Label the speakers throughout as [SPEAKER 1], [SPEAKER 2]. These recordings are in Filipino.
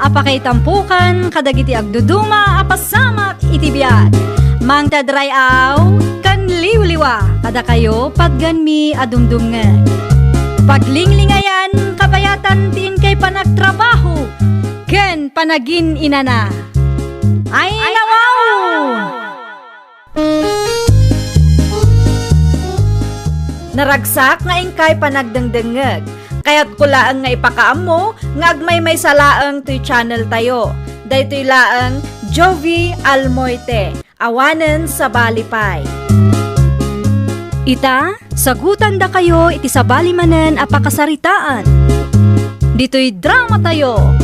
[SPEAKER 1] apakay tampukan, kadagiti agduduma, apasamak itibiyat. Mang tadrayaw, kan liwliwa, kada kayo pagganmi adumdumngan. Paglinglingayan, kabayatan tiin kay panagtrabaho, ken panagin inana. Ay nawaw! Naragsak nga ingkay panagdengdengeg. Kaya't kulaang nga ipakaam mo, nga agmay may salaang to'y channel tayo. Daytoy laang Jovi Almoite, awanen sa balipay. Ita, sagutan da kayo iti sa balimanen apakasaritaan. Dito'y drama tayo.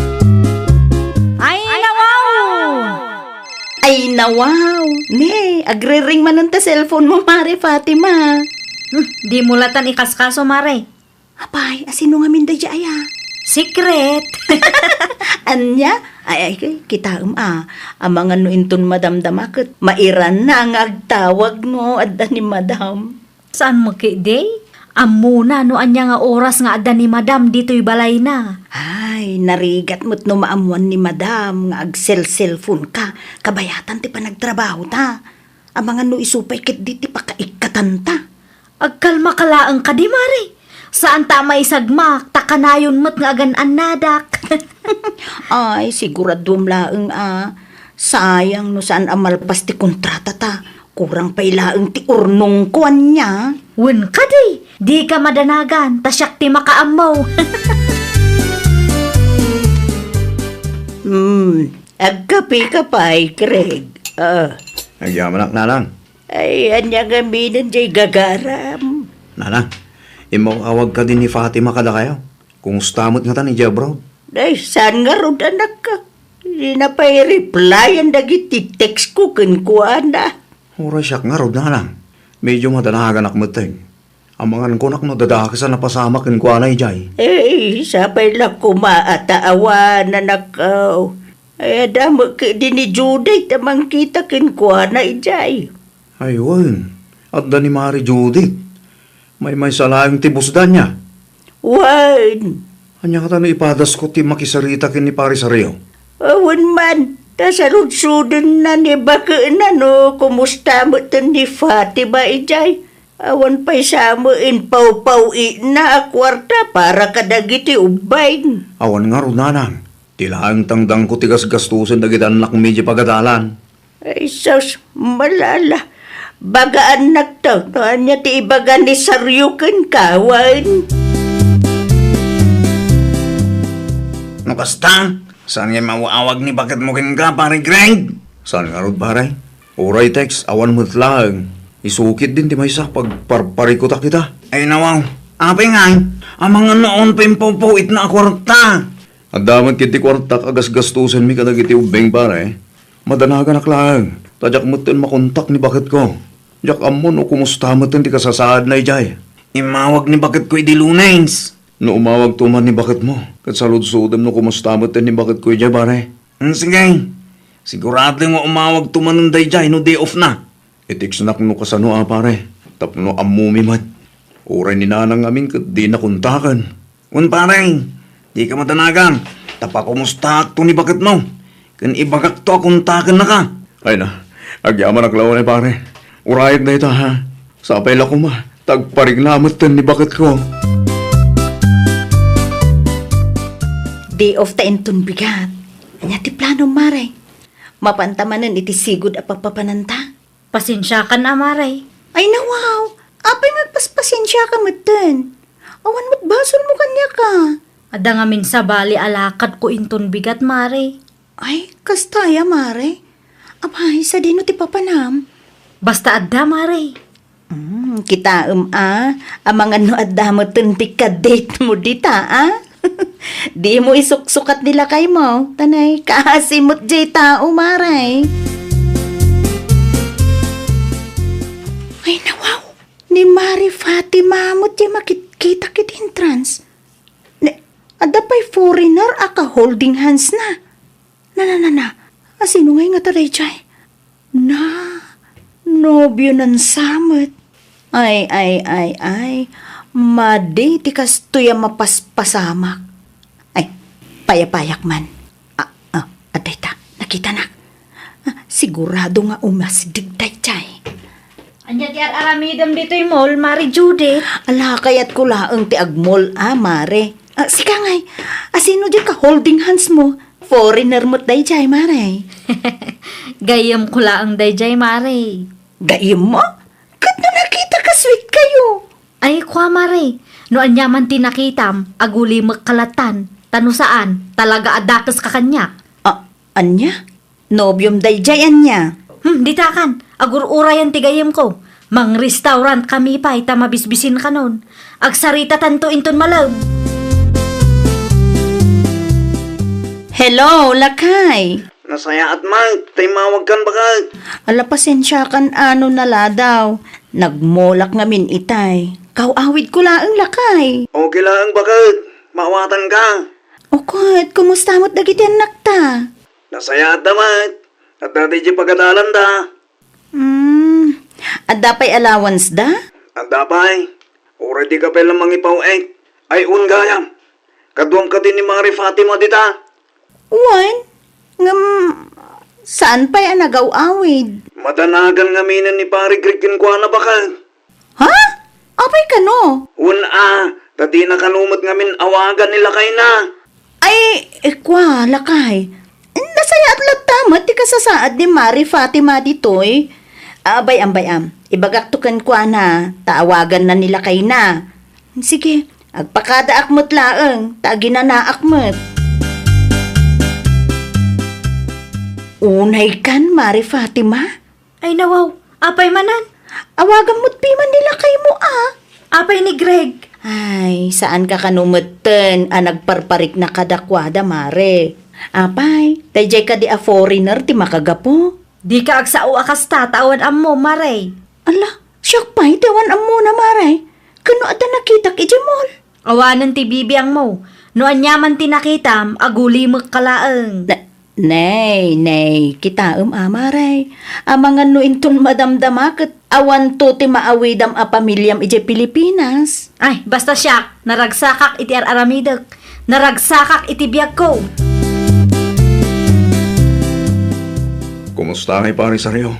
[SPEAKER 1] Ay nawaw!
[SPEAKER 2] Ay, nawaw! Ne, agre-ring man ta cellphone mo, Mare Fatima.
[SPEAKER 1] Di mulatan ikaskaso, Mare.
[SPEAKER 2] Apay, asino nga minda di aya?
[SPEAKER 1] Secret!
[SPEAKER 2] Anya? Ay, kita mga nuinton madamdamakot. Mairan na ang agtawag no, adda ni madam.
[SPEAKER 1] Saan mo day? Amuna no anya nga oras nga adda ni madam dito'y balay na.
[SPEAKER 2] Ay, narigat mo't no maamuan ni madam nga ag-cellphone ka. Kabayatan ti pa nagtrabaho ta. Ang mga no isupay kit di ti pakaikatanta.
[SPEAKER 1] Agkalma kalaang ka di, Mare. Saan ta may sagmak, takanayon mo't nga agan nadak.
[SPEAKER 2] Ay, siguradum laeng sayang no saan amalpas ti kontrata ta. Kurang pay laeng ti urnong kuan niya.
[SPEAKER 1] Wen ka di ka madanagan, tasyak ti makaamaw.
[SPEAKER 2] Agkapi ka pa'y, Craig.
[SPEAKER 3] Nagyamanak na lang.
[SPEAKER 2] Ay, anya gaminan jay gagaram.
[SPEAKER 3] Nana, imawawag ka din ni Fatima kada kayo. Kung stamot nga ta ni Jabro.
[SPEAKER 2] Ay, saan nga ro anak ka? Hindi na pa'y reply ang dagiti text ko kuan na.
[SPEAKER 3] Oras siyak nga rod na lang. Medyo madanahagan ak mateng. Ang mga kunak no dadakasan na pasama kin ko anay jay.
[SPEAKER 2] Eh, sapay lang kumaataawa na nakaw. Ay, adamo di ni Juday tamang kita kin kuan na ijay.
[SPEAKER 3] Ayun, at da ni Mari Judith. May salayang tibusdan niya.
[SPEAKER 2] Wan,
[SPEAKER 3] Anya ka tano ipadas ko ti makisarita kin ni Pari Sareo.
[SPEAKER 2] awan man. Tasarud-sudun na ni baka na no, kumusta mo ito ni Fatima ijay? Awan pa'y sa mo in pau-pau na akwarta para kadagiti ubay.
[SPEAKER 3] Awan nga ro nanang. Tilaang tangdang ko tigas gastusin dagiti anak medyo pagadalan.
[SPEAKER 2] Ay, sus, malala. Bagaan nagtaw, no, anya ti ibaga ni Saryukan kawan.
[SPEAKER 3] No kasta? Saan nga mawawag ni bakit mo kin ka, pare Greg? Saan nga rod, pare? Oray, text, awan mo't lang. Isukit din ti may sa pagparparikuta kita. Ay nawaw, apay nga, ang mga noon pa yung paupuit na kwarta. At damat kiti kwarta kagasgastusan mi kadagiti ubeng, pare. Madanagan ak lang. Tadyak mo't din makontak ni bakit ko. Jak amon o kumusta mo't din ti kasasaad na ijay. Imawag ni bakit ko idilunens. No umawag tuman ni bakit mo. Kat salud-sudam no kumustamot ni bakit ko ijay, pare. Sige. Sigurado nga umawag tuman ng dayjay no day off na. Itiksnak no kasano pare. Tapno amumi mat. Oray ni nanang amin kat di na kuntakan. Kun pare, di ka matanagan. Tapa kumusta to ni bakit mo. Kan ibagak to kuntakan na ka. Ay na, agyaman aklaw na pare. Urayag na ito ha. Sapay la ko ma. Tagpariglamat ni bakit ko.
[SPEAKER 2] Day of tainton bigat. Anya ti plano, Mare. Mapantamanan iti sigod a pagpapananta.
[SPEAKER 1] Pasensya ka na, Mare.
[SPEAKER 2] Ay, nawaw. Apay magpaspasensya ka matan. Awan mo't basol mo kanya ka.
[SPEAKER 1] Ada nga min sa bali alakad ko inton bigat, Mare.
[SPEAKER 2] Ay, kastaya, Mare. Apay, sa dino ti papanam.
[SPEAKER 1] Basta adda, Mare.
[SPEAKER 2] Kita, ang mga no adda mo ti ka-date mo dita, Di mo isuksukat nila kay mo. Tanay, kahasimot jay tao, Maray. Ay, nawaw. Ni Mari Fatima mo jay makikita kit entrance. Ada pa'y foreigner aka holding hands na. Na. Asino ngay nga taray jay? Nobyo ng samot. Ay. Madi, ti kastuya mapaspasamak. Ay, payapayak man. kita na. Sigurado nga umasdig dayjay.
[SPEAKER 1] Anya ti aramidam dito'y mall, Mari Judith.
[SPEAKER 2] Ala, kaya't ko laang ti agmol, mare. Sika ngay, sino dyan ka holding hands mo? Foreigner mo't dayjay, mare.
[SPEAKER 1] Gayam ko laang dayjay, Mari.
[SPEAKER 2] Gayim mo? Kat na nakita ka sweet kayo.
[SPEAKER 1] Ay, kwa, Mari. No anyaman tinakitam, aguli magkalatan. Tano saan, talaga adakas ka kanya.
[SPEAKER 2] Anya? Nobyom dayjay anya.
[SPEAKER 1] Ditakan. Agur-urayan tigayam ko. Mang restaurant kami pa, ita mabisbisin ka nun. Agsarita tanto inton malaw.
[SPEAKER 2] Hello, lakay.
[SPEAKER 3] Nasaya at mang, taymawag kan baka.
[SPEAKER 2] Ala, pasensya kan ano nala daw. Nagmolak ngamin itay. Kawawid ko laang lakay.
[SPEAKER 3] Okay lang bakit, mawatan ka.
[SPEAKER 2] O kahit, kumusta mo't dagiti anak ta?
[SPEAKER 3] Nasaya at damat, at dati di pagkadalan da.
[SPEAKER 2] At dapay allowance da?
[SPEAKER 3] At dapay, oray di ka pelang mangipaw ay ungayam. Kaduam ka din ni Mari Fatima dita.
[SPEAKER 2] Wan? Saan pa'y nagaw-awid?
[SPEAKER 3] Madanagan ngaminan ni Pari Grikin kwa na baka.
[SPEAKER 2] Ha? Apay ka no?
[SPEAKER 3] Tati na kanumot ngamin awagan nila kay na.
[SPEAKER 2] Ay, kwa, lakay. Nasaya at latamat, di ka sasaad ni Mari Fatima ditoy. Abay-am. Ibagaktukan kwa na, taawagan na nila kay na. Sige, agpakada akmot laeng, tagi na naakmot. Unay kan, Mari Fatima?
[SPEAKER 1] Ay nawaw, apay manan.
[SPEAKER 2] Awagan mo't piman nila kay mo
[SPEAKER 1] Apay ni Greg.
[SPEAKER 2] Ay, saan ka kanumutten nagparparik na kadakwada, Mare? Apay, tayjay ka di a foreigner ti makagapo.
[SPEAKER 1] Di ka agsao akas tatawan ammo, Mare.
[SPEAKER 2] Ala, siyak pa'y tawan mo na, Mare. Kano ata nakita kijimol?
[SPEAKER 1] Awanan ti bibiyang mo. No anyaman tinakitam, aguli magkalaeng.
[SPEAKER 2] Nay, kita Mare. Amangan no inton madamdamakit awan to ti maawidam a pamilyam ije Pilipinas.
[SPEAKER 1] Ay, basta siya, naragsakak iti aramidek. Naragsakak iti biyag ko.
[SPEAKER 3] Kumusta kay Pari Saryo?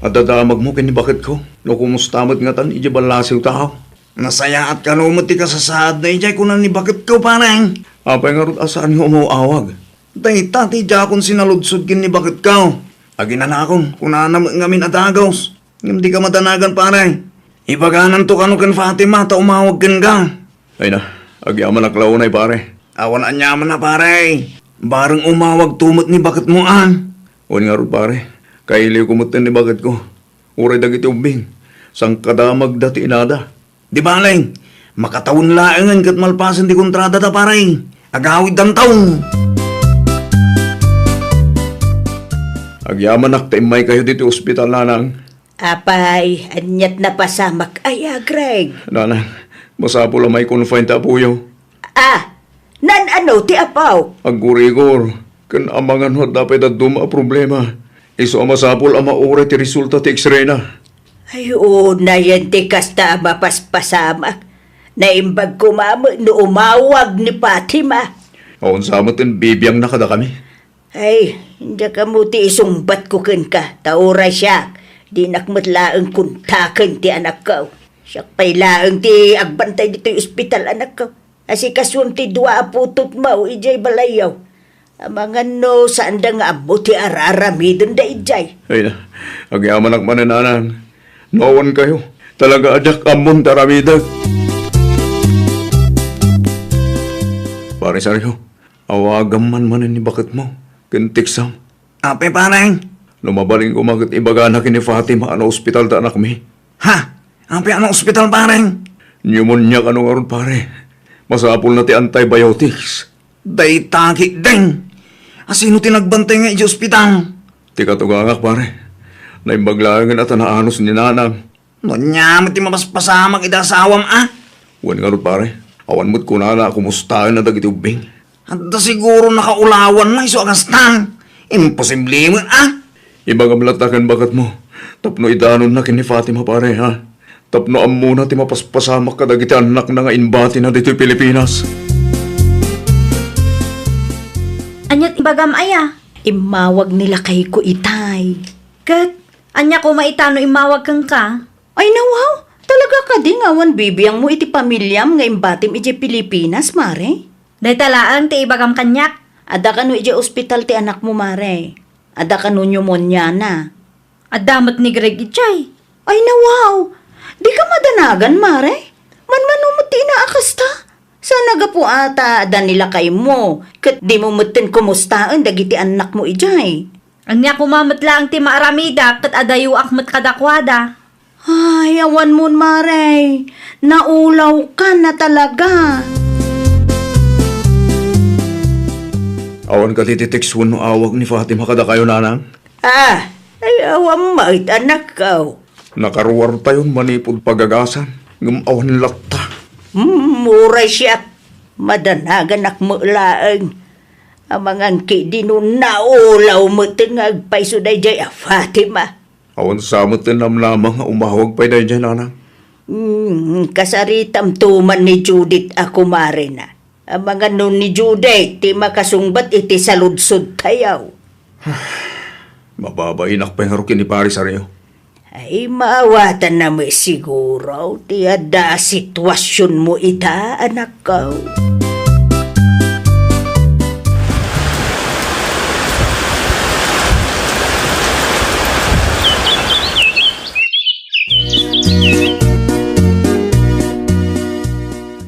[SPEAKER 3] At dadamag mo kinibakit ko. No kumusta mo't nga tan, ije balasiw tao. Nasaya at kanumot ti kasasaad na ijay kunan ni bakit ko parang. Apay nga rin asaan yung umuawag. Dahita ti jakon sinaludsod kin ni bakit ka. Aginanakon, kunanam ngamin at agos. Hindi ka matanagan parang. Ibaganan to kano kan Fatima, ta umawag kan ka. Ay na, agyaman naklaunay pare. Awan anyaman na pare. Barang umawag tumot ni bakit mo Uwan nga rin pare, kailiw kumutin ni bakit ko. Uray dagiti umbing, sang kadamag dati inada. Di ba alay, makatawon laengan kat malpasan di kontrada ta pare. Agawid ang taon. Agyaman naktaimay kayo dito ospital nanang.
[SPEAKER 2] Apay, anyat na pasamak ay Greg.
[SPEAKER 3] Nanang, masapo lang may confine ta puyo.
[SPEAKER 2] Nan ano ti apaw?
[SPEAKER 3] Agurigor. Kan amangan ho dapat at duma problema. Iso amasapol ama ore ti resulta ti x-ray na.
[SPEAKER 2] Ay, na yan ti kasta mapaspasamak. Naimbag kumamo no umawag ni Fatima.
[SPEAKER 3] Aon sa amatin bibiyang nakada kami.
[SPEAKER 2] Ay, hindi ka mo ti isumbat ko ken ka. Tauray siya. Di nakmatlaang kuntakan ti anak ko. Siya pa'y laang ti agbantay dito yung ospital anak ko. Asi kasun ti dua aputot mo, ijay balayaw. Mga no, saan da nga abo ti araramidon da ijay.
[SPEAKER 3] Ay na, agyaman ak manananan. Noon kayo, talaga ajak amon taramidag. Pare Saryo, awagam man ni bakit mo. Kintiksam. Ape parang. Lumabaling kumagat ibaganak ni Fatima ano ospital ta anak mi. Ha? Ape ano ospital parang? Pneumonia ka nung aron pare. Masapol na ti antibiotics. Day taki deng. Asino tinagbantay nga iji ospital? Ti katugangak pare. Naimbaglangan at naanos ni nanang. Nanyamit ti mapaspasamak ida asawam Wan nga ron pare. Awan mo't kunana kumustahin na dagiti ubing. At siguro nakaulawan na iso agastang. Imposible mo Ibagamlatakan bakat mo. Tapno idanon na kini Fatima pare ha. Tapno amuna ti mapaspasamak ka dagiti anak na nga inbati na dito'y Pilipinas.
[SPEAKER 1] Anyat ibagam aya.
[SPEAKER 2] Imawag nila kay ko itay.
[SPEAKER 1] Kat, anya ko maitano imawag kang ka?
[SPEAKER 2] Ay nawaw, talaga ka di ngawan bibiyang mo iti pamilyam nga imbatim iti Pilipinas, mare.
[SPEAKER 1] Day talaang ti ibagam kanyak.
[SPEAKER 2] Ada ka no iti ospital ti anak mo, mare. Ada ka no pneumonia na.
[SPEAKER 1] At damot ni Greg itchay.
[SPEAKER 2] Ay nawaw, di ka madanagan, mare. Manmanumot ti inaakas ta. Sana ga po ata da nila kay mo. Kat di mo mutin kumustaan dagiti anak mo ijay.
[SPEAKER 1] Anya kumamat lang ti maaramida kat adayo akmat kadakwada.
[SPEAKER 2] Ay, awan mo, mare. Naulaw ka na talaga.
[SPEAKER 3] Awan ka tititekswan no awag ni Fatima kada kayo nanang.
[SPEAKER 2] Ay awan mait anak ko.
[SPEAKER 3] Nakaruwar tayon manipod pagagasan. Ngam awan lakta.
[SPEAKER 2] Muray siya. Madanagan akmulaang. Amangan ki di no naulaw mo tingag paisuday jay Fatima.
[SPEAKER 3] Awan samot din namlamang nga umawag pa dahil dyan nanang.
[SPEAKER 2] Kasaritam tuman ni Judith ako mare na. Amangan nun ni Judith ti makasungbat iti saludsod tayaw.
[SPEAKER 3] Mababahinak pa yung harukin ni Paris Areo.
[SPEAKER 2] Ay maawatan na mo siguro. Ti ada sitwasyon mo ita, anak ko.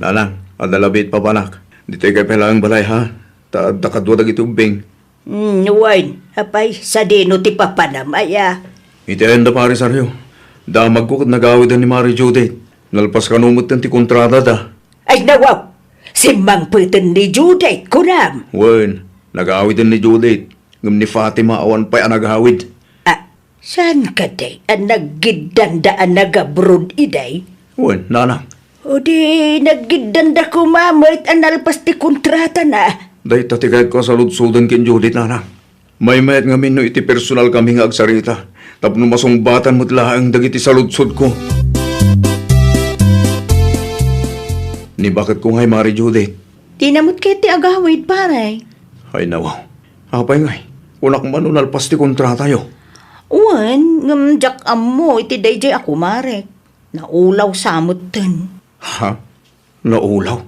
[SPEAKER 3] Nanang, adalabit pa panak. Dito kay pelang balay ha. Taad nakadwa dagi tubing.
[SPEAKER 2] Wine, apay, sa dino ti papanamaya.
[SPEAKER 3] Iti enda Paris Areo. Damag ko kat nagawidan ni Mari Judith. Nalpas ka numot ti kontrata da.
[SPEAKER 2] Ay nawaw, si Mang Putin ni Judith, kunam.
[SPEAKER 3] Wen, nagawidan ni Judith. Ngam ni Fatima awan pa'y anagawid.
[SPEAKER 2] Saan ka day, ang naggidandaan nagabrod iday?
[SPEAKER 3] Wen, nanang.
[SPEAKER 2] O di, naggidanda ko mamait ang nalpas ti kontrata na.
[SPEAKER 3] Dahi tatigay ko sa ludsudan kin Judith, nanang. May mayat nga no iti personal kami nga agsarita. Tapno masungbatan mo't laang dagiti sa ludsud ko. Ni bakit ko ngay Mari Judith?
[SPEAKER 2] Tinamot kay ti agawid, paray.
[SPEAKER 3] Ay nawaw. Apay ngay. Unak manunalpas ti kontrata yo.
[SPEAKER 2] Uwan, ngamjak mo, iti dayjay ako, marek. Naulaw samot ten.
[SPEAKER 3] Ha? Naulaw?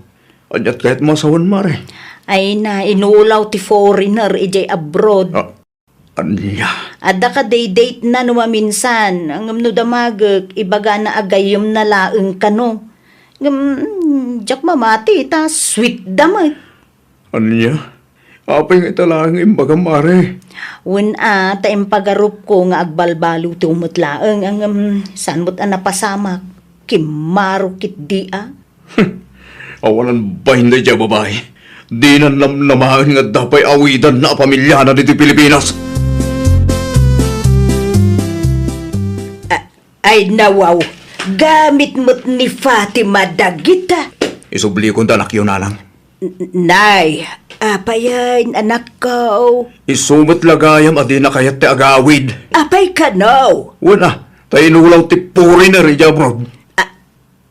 [SPEAKER 3] Anyat kahit masawan, Mare.
[SPEAKER 2] Ay na, inuulaw ti foreigner, ijay abroad.
[SPEAKER 3] Anya?
[SPEAKER 2] Ada ka day-date na nuwa minsan. Ang no damagag, ibaga na agayom na laeng kano. Jak mamati, ta sweet damat.
[SPEAKER 3] Anya? Apay nga italang imbaga, Mare.
[SPEAKER 2] Wen ta impagarup ko nga agbalbalo ti umutlaeng ang sanmot ang napasamak. Kimaro kit di
[SPEAKER 3] Awalan ba hindi dyan, babae? Di na namnamahan nga dapay awidan na pamilya na dito Pilipinas.
[SPEAKER 2] Ay nawaw, gamit mo't ni Fatima dagita.
[SPEAKER 3] Isubli kong tanak yun, nanang.
[SPEAKER 2] Nay, apayan anak ko.
[SPEAKER 3] Isumot lagayam adi na kayat ti agawid.
[SPEAKER 2] Apay ka no.
[SPEAKER 3] Wala, tayo inulaw ti puri na rin bro.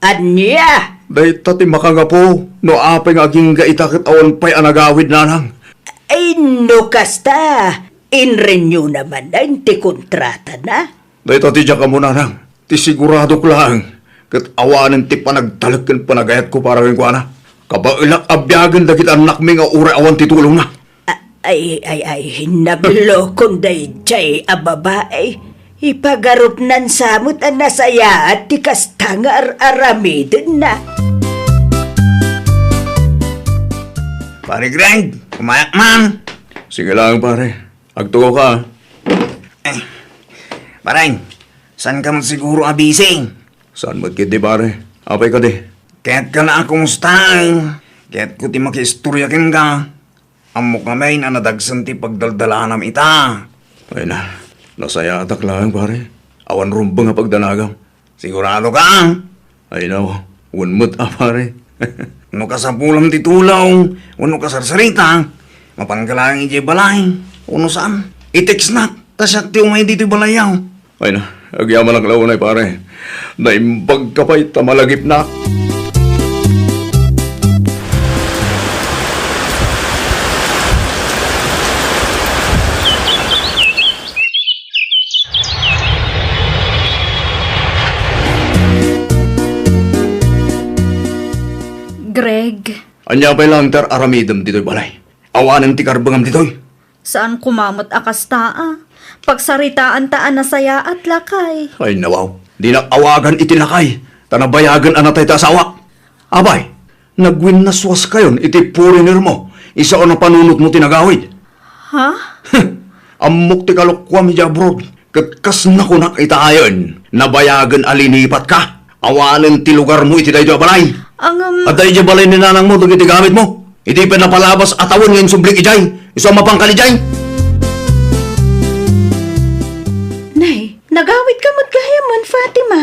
[SPEAKER 2] Anya?
[SPEAKER 3] Dahi tati makangapo, no apay nga aging gaitakit awan pa'y anagawid, nanang.
[SPEAKER 2] Ay no kasta. In-renew naman na ti kontrata na.
[SPEAKER 3] Dahi tati dyan ka mo, nanang. Ti sigurado ko lang. Kat awanan ti panagtalagkan panagayat ko para rin ko, ana. Kabailak abyagan dagit anak mi nga ure awan titulong na.
[SPEAKER 2] Ay, naglokon day jay babae. Ipagarup nan samot ang nasaya at tikasta nga aramidin na.
[SPEAKER 3] Pare Greg, kumayak man. Sige lang pare, agtuko ka.
[SPEAKER 4] Parang, saan ka man siguro abising?
[SPEAKER 3] Saan magkit di pare? Apay ka di.
[SPEAKER 4] Kaya't ka na akong ustang. Kaya't ko ti makistoryakin ka. Amo kamay na nadagsan ti pagdaldala nam ita.
[SPEAKER 3] Ay na, nasaya atak lang pare. Awan rumba nga pagdanagam.
[SPEAKER 4] Sigurado ka?
[SPEAKER 3] Ay na, unmut pare.
[SPEAKER 4] Ano ka sa pulam ti tulaw? Ano ka sarsarita? Mapanggalang iti balay. Ano saan? I-text na. Tasyak ti umay dito balayaw.
[SPEAKER 3] Ay na, agyaman ang launay pare. Naimbag ka pa'y tamalagip na.
[SPEAKER 1] Greg,
[SPEAKER 3] Anya pa lang tar aramidam dito'y balay. Awanan ti karbangam dito'y.
[SPEAKER 1] saan kumamot akas taa? Pagsaritaan taan na saya at lakay.
[SPEAKER 3] Ay nawaw, di na awagan itinakay. Tanabayagan anatay ta asawa. Abay, nagwin na swas kayon iti foreigner mo. Isa o na panunot mo tinagawid.
[SPEAKER 1] Ha?
[SPEAKER 3] Amok ti kalukwam iti abroad. Katkas na ko nakitaayon. Nabayagan alinipat ka. Awanan ti lugar mo iti dayo balay.
[SPEAKER 1] Ang,
[SPEAKER 3] At dayo balay ni nanang mo iti gamit mo. Iti pinapalabas atawon ngayon sublik ijay. Isa mapangkal ijay.
[SPEAKER 2] Nay, nagawit ka magkahayaman, Fatima.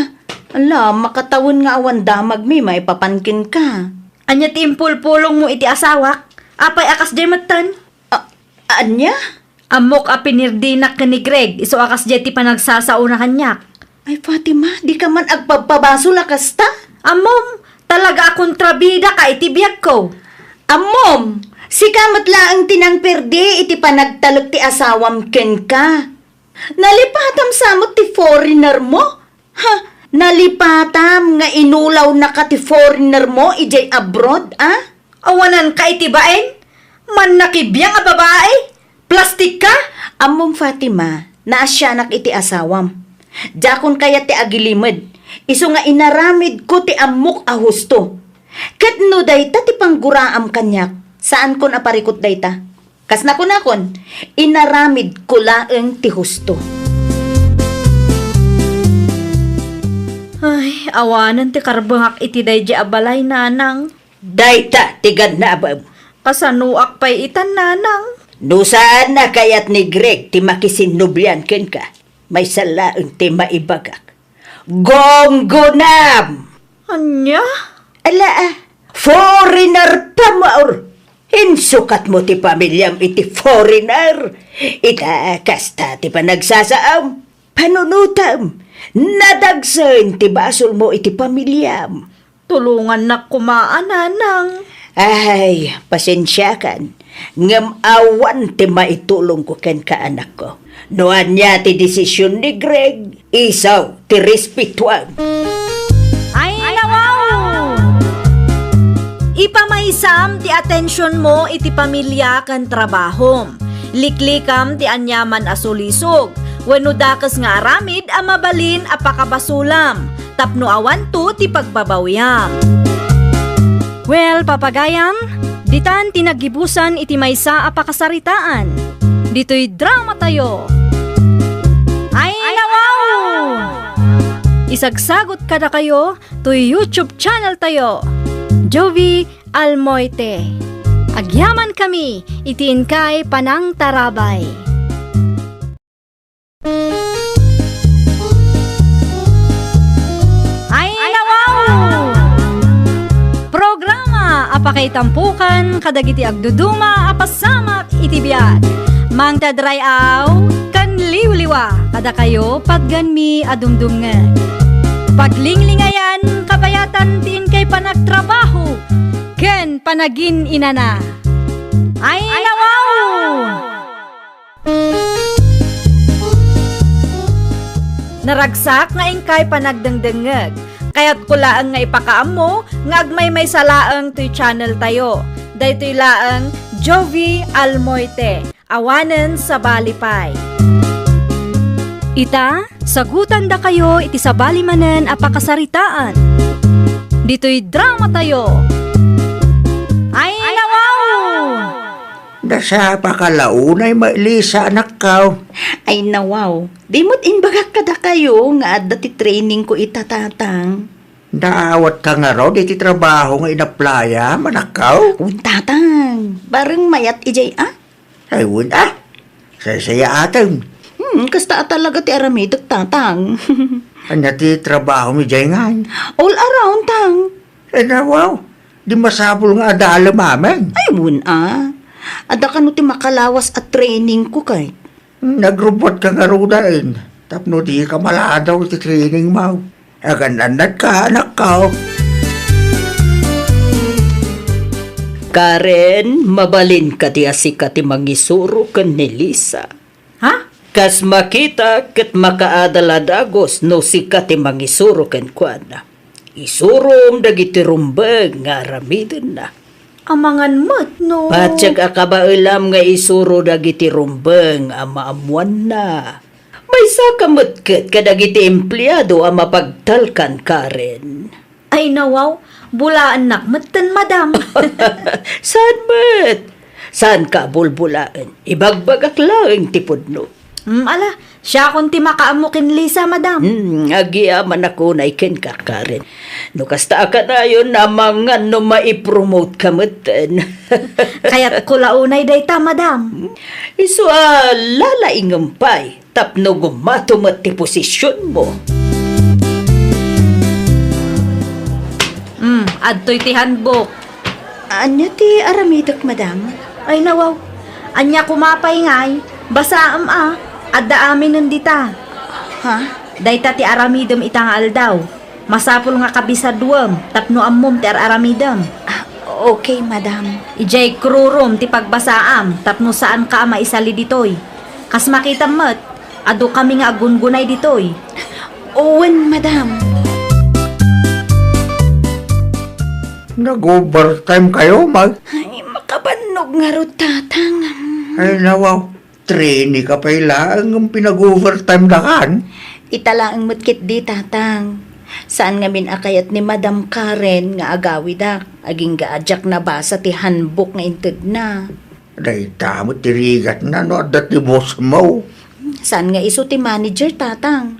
[SPEAKER 2] Ala, makatawon nga awan damag mi, may papankin ka.
[SPEAKER 1] anya ti impulpulong mo iti asawak? Apay akas di matan?
[SPEAKER 2] Anya?
[SPEAKER 1] Amok a pinirdinak ka ni Greg, iso akas di ti panagsasauna kanyak.
[SPEAKER 2] Ay, Fatima, di ka man agpapabaso lakas ta?
[SPEAKER 1] Amom, talaga akong trabida ka iti biyag ko.
[SPEAKER 2] Amom, si kamat laang tinang perdi iti panagtalog ti asawam ken ka. Nalipatam samot ti foreigner mo? Ha? Nalipatam nga inulaw na ka ti foreigner mo ijay abroad, ah?
[SPEAKER 1] Awanan ka iti baen? Man nakibiyang a babae? Plastik ka?
[SPEAKER 2] Amom, Fatima, naasyanak iti asawam. Jakon kaya ti agilimad. Iso nga inaramid ko ti amok a husto. Kat no dayta ti pangguraam kanyak. Saan kon aparikot dayta? Kas nakon, inaramid ko laeng ti husto.
[SPEAKER 1] Ay, awanan ti karbangak iti daydi abalay nanang.
[SPEAKER 2] Dayta tigad na abab.
[SPEAKER 1] Kasanuak pa'y itan nanang.
[SPEAKER 2] No saan na kayat ni Greg ti makisinubyan ken ka? May salaeng ti maibagak. Gonggonam!
[SPEAKER 1] Anya?
[SPEAKER 2] Ala, foreigner pa maor. Insukat mo ti pamilyam iti foreigner. Ita kasta ti panagsasaam. Panunutam. Nadagsen ti basol mo iti pamilyam.
[SPEAKER 1] Tulungan na kumaan nanang.
[SPEAKER 2] Ay, pasensya kan. Ngam awan ti maitulong ko ken ka anak ko. Noan niya ti desisyon ni Greg. Isaw ti respetuam.
[SPEAKER 1] Ay, nawaw! Ipamaysam ti atensyon mo iti pamilya kan trabahom. Liklikam ti anyaman asulisog. Wenno dakas nga aramid a mabalin a pakabasulam. Tapno awan to ti pagbabawyam. Well, papagayam, ditan tinagibusan iti maysa a pakasaritaan. Dito'y drama tayo. Ay, nawaw! Isagsagot kada kayo to YouTube channel tayo. Jovi Almoite. Agyaman kami, itiin kay Panang Tarabay. Ay, nawaw! Programa apakay tampukan kadagiti agduduma apasamak iti biag. Mang tadrayaw kan liwliwa kada kayo pagganmi adumdumngan. Paglinglingayan kabayatan tiin kay panagtrabaho ken panagin inana. Ay, nawaw! Naragsak nga ingkay panagdengdengeg. Kaya't kulaang nga ipakaam mo, nga agmay may salaang to'y channel tayo. Daytoy laang Jovi Almoite, awanen sa balipay. Ita, sagutan da kayo iti sa balimanen a pakasaritaan. Dito'y drama tayo. Ay, nawaw!
[SPEAKER 5] Nasa pakalaunay mailisa anak ka.
[SPEAKER 2] Ay nawaw, di mo't inbagak kada kayo nga adda ti training ko itatatang.
[SPEAKER 5] Naawat ka nga raw, di ti trabaho nga inaplaya, manakaw.
[SPEAKER 2] Tatang, bareng mayat ijay ah?
[SPEAKER 5] Ay, wala. Sasaya atin.
[SPEAKER 2] Kasta talaga ti aramidok tatang.
[SPEAKER 5] Ano ti trabaho mi dyan nga?
[SPEAKER 2] All around tang.
[SPEAKER 5] Eh, nawaw. Di masabol nga adala mamin.
[SPEAKER 2] Ay wun ah. Ada ka no ti makalawas at training ko kay.
[SPEAKER 5] Nagrobot ka nga rudain. Tapno di ka maladaw ti training mo. Agan-anad ka, anak ka.
[SPEAKER 2] Karen, mabalin ka ti asika ti mangisuro kan ni Lisa.
[SPEAKER 1] Ha?
[SPEAKER 2] Kas makita ket makaadaladagos no sika ti mangisuro ken kuana. Isurom dagiti rumbeng nga aramiden na.
[SPEAKER 1] Amangan mo't no.
[SPEAKER 2] Patsag akabailam nga isuro dagiti rumbeng amaamuan na. May sakamutket kadagiti empleyado ang mapagtalkan Karen.
[SPEAKER 1] Ay nawaw, bulaan nakmatan madam.
[SPEAKER 2] Saan met? Saan ka bulbulaan? Ibagbagak lang tipod no.
[SPEAKER 1] Ala, siya kung ti makaamukin Lisa madam.
[SPEAKER 2] Agiaman ako na ikin ka Karen. No kasta ka na yun na mga no maipromote ka meten.
[SPEAKER 1] Kaya't kulaunay dayta madam.
[SPEAKER 2] Iso lalaingampay. Tapno gumatumat ti posisyon mo.
[SPEAKER 1] Adto'y ti handbook.
[SPEAKER 2] Anya ti aramidak, madam?
[SPEAKER 1] Ay nawaw, anya kumapay ngay, basaam adda amin nandita.
[SPEAKER 2] Ha?
[SPEAKER 1] Dayta ti aramidem itang aldaw. Masapul nga kabisaduam, tapno ammom ti aramidem.
[SPEAKER 2] Okay, madam.
[SPEAKER 1] Ijay krurum ti pagbasaam, tapno saan ka maisali ditoy. Kas makita mat, adu kami nga agungunay ditoy.
[SPEAKER 2] Owen, madam.
[SPEAKER 5] Nag-overtime kayo, mag?
[SPEAKER 2] Ay, makabanog nga ro, tatang.
[SPEAKER 5] Ay, nawaw. Trainee ka pa ilang ang pinag-overtime na kan.
[SPEAKER 2] Italaang matkit di, tatang. Saan nga min akayat ni Madam Karen nga agawidak, aging gaadyak na basa ti handbook nga inted na.
[SPEAKER 5] Day tamo tirigat na no adat ni boss mo.
[SPEAKER 2] Saan nga iso ti manager, tatang?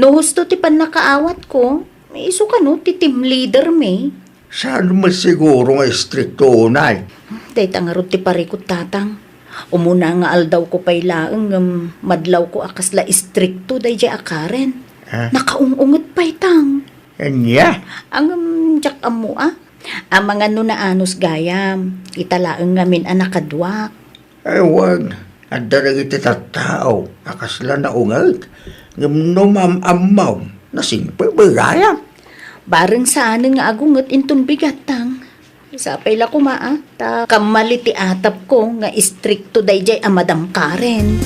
[SPEAKER 2] No husto ti pan nakaawat ko, may iso ka no, ti team leader me.
[SPEAKER 5] Saan mas siguro nga stricto unay?
[SPEAKER 2] Day tangarot ti parikot, tatang. Umuna nga aldaw ko pailaang madlaw ko akasla istrikto day jay akaren. Nakaungungot pa'y tang.
[SPEAKER 5] Anya?
[SPEAKER 2] Ang jak amo ang mga nunaanos gayam, italaang ngamin anak kadwak.
[SPEAKER 5] Ay, wag. Adda na iti tattao. Akasla na ungat. Ngam no mam-amaw. Nasimpa bagayam.
[SPEAKER 2] Bareng saanin nga agungot intun bigatang. Sapay la kumaa, ta kamali ti atap ko nga istrikto dayjay a Madam Karen.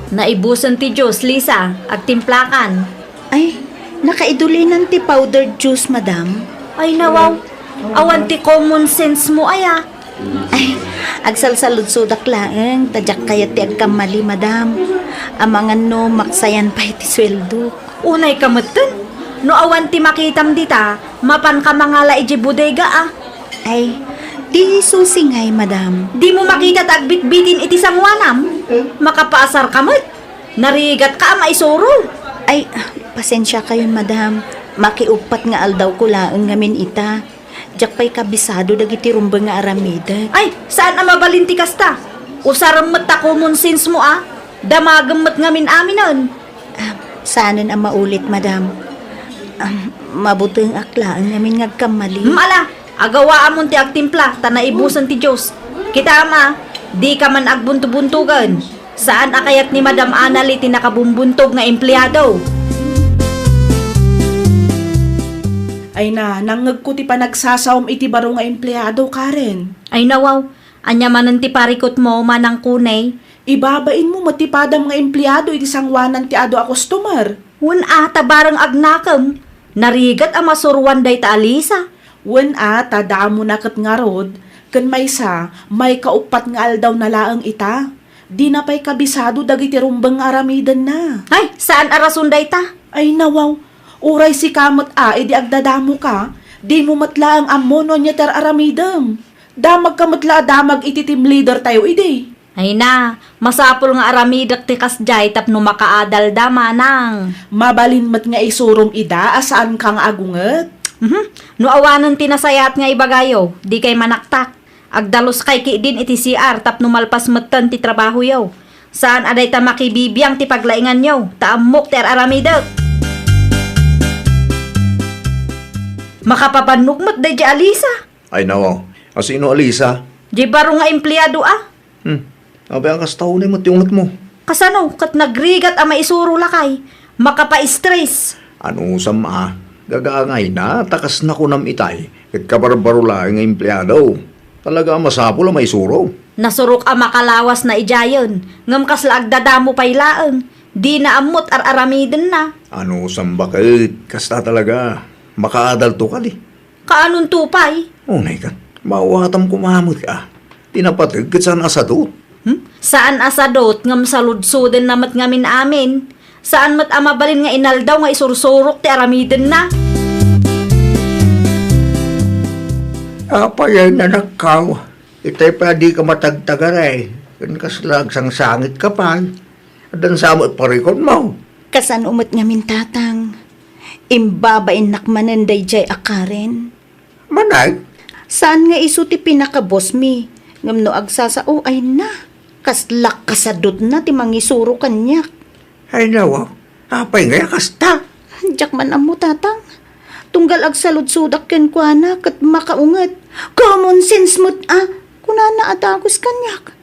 [SPEAKER 1] Naibusan ti Diyos, Lisa, agtimplakan.
[SPEAKER 2] Ay, nakaidulinan ti powdered juice, madam.
[SPEAKER 1] Ay nawaw, awan ti common sense mo aya.
[SPEAKER 2] Ay, agsalsaludsudak laeng, tadyak kaya ti agkamali, madam. Amangan no maksayan pa iti sweldo.
[SPEAKER 1] Unay kamatan, no awan ti makitam dita, mapan ka mangala iji bodega
[SPEAKER 2] Ay, di susingay, madam.
[SPEAKER 1] Di mo makita tagbitbitin iti sangwanam. Makapaasar ka mat. Narigat ka maisuro.
[SPEAKER 2] Ay, pasensya kayo, madam. Makiupat nga aldaw ko laeng ngamin ita. Diyak pa'y kabisado dagiti rumbang nga aramida.
[SPEAKER 1] Ay, saan ang mabalinti kasta? Usaram mat ta common sense mo Damagam mat ngamin aminan.
[SPEAKER 2] Saanan ang maulit, madam. Mabuteng aklaan ngamin ngagkamali.
[SPEAKER 1] Mala, agawaan mo ti agtimpla, tanaibusan ti Diyos. Kita di ka man agbunto-buntugan. Saan akayat ni Madam Anali ti nakabumbuntog nga empleyado?
[SPEAKER 6] Ay nangag ko ti panagsasawam iti baro nga empleyado, Karen.
[SPEAKER 1] Ay nawaw, anya manan ti parikot mo manang kunay.
[SPEAKER 6] Ibabain mo matipadam nga empleyado iti sangwanan ti ado a customer.
[SPEAKER 1] Wen tabarang agnakam. Narigat ang masurwan day ta Alisa.
[SPEAKER 6] Wen tadaan mo nakat nga rod, kan maysa, may kaupat nga aldaw na laang ita. Di na pa'y kabisado dagiti rumbang aramidan na.
[SPEAKER 1] Ay, saan arason day ta?
[SPEAKER 6] Ay nawaw, uray si kamot edi agdadamo ka, di mo matla ang amono niya ter aramidam. Damag ka matla damag iti team leader tayo ide.
[SPEAKER 1] Ay na, masapol nga aramidak ti kasjay tapno makaadal damanang.
[SPEAKER 6] Mabalin mat nga isurong ida asaan kang agunget.
[SPEAKER 1] No awanan tinasayat nga ibagayo, di kay manaktak. Agdalos kay din iti CR tapno malpas metten ti trabaho yaw. Saan aday ta makibibiyang ti paglaingan yaw, taamok ti aramidak. Makapapanugmat day di Alisa.
[SPEAKER 3] Ay nawaw. Asino Alisa?
[SPEAKER 1] Di baro nga empleyado
[SPEAKER 3] Abi ang kastaw ni mo tiungat mo.
[SPEAKER 1] Kasano, kat nagrigat ang maisuro lakay. Makapa-stress.
[SPEAKER 3] Ano sama? Gagangay na, takas na ko nam itay. Kat kabarbaro lang ang empleyado. Talaga masapo lang may suro.
[SPEAKER 1] Nasurok ang makalawas na ijayon. Ngam kasla agdadamo pay laeng. Di na amot ar-aramiden na.
[SPEAKER 3] Ano sambakit? Kasta talaga. Makaadal to ka di.
[SPEAKER 1] Kaanon tupay?
[SPEAKER 3] Unay ka. Mawatam kumamot ka. Tinapatag ka saan asadot.
[SPEAKER 1] Saan asadot ngam saludsuden namat ngamin amin? Saan mat amabalin nga inaldaw nga isursurok ti aramiden na?
[SPEAKER 5] Apa yan na nakaw? Itay pa di ka matagtagaray. Kan kaslag sang sangit ka pa. Adan samot parikon mo.
[SPEAKER 2] Kasan umot ngamin tatang. Imbabain nakmanan day jay akaren.
[SPEAKER 5] Manay,
[SPEAKER 2] Saan nga iso ti pinaka-boss mi? Ngam no agsasao ay na. Kaslak kasadot na ti mangisuro kanyak.
[SPEAKER 5] ay nawa. Apay nga kasta.
[SPEAKER 2] Diyak man amo tatang. Tunggal agsalud-sudak ken kuana kat makaunget. Common sense mo't kunana atagos kanyak.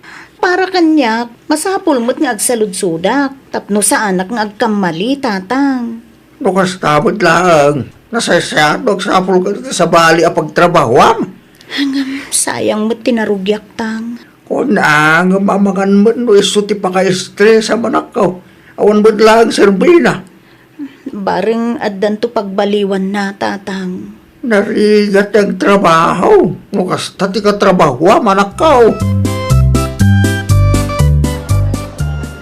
[SPEAKER 2] Para kanyak, masapul mo't nga agsalud-sudak. Tapno sa anak nga agkamali tatang.
[SPEAKER 5] Nukas tamot lang. Nasasyadog sa apul ka sa bali a pagtrabahwam.
[SPEAKER 2] Sayang mo't tinarugyak tang.
[SPEAKER 5] Kung nga mamakan mo no isuti pa ka stress sa manakaw. Awan mo lang serbina.
[SPEAKER 2] Bareng addan to pagbaliwan na tatang.
[SPEAKER 5] Narigat ang trabaho. Nukas tati ka trabaho manakaw.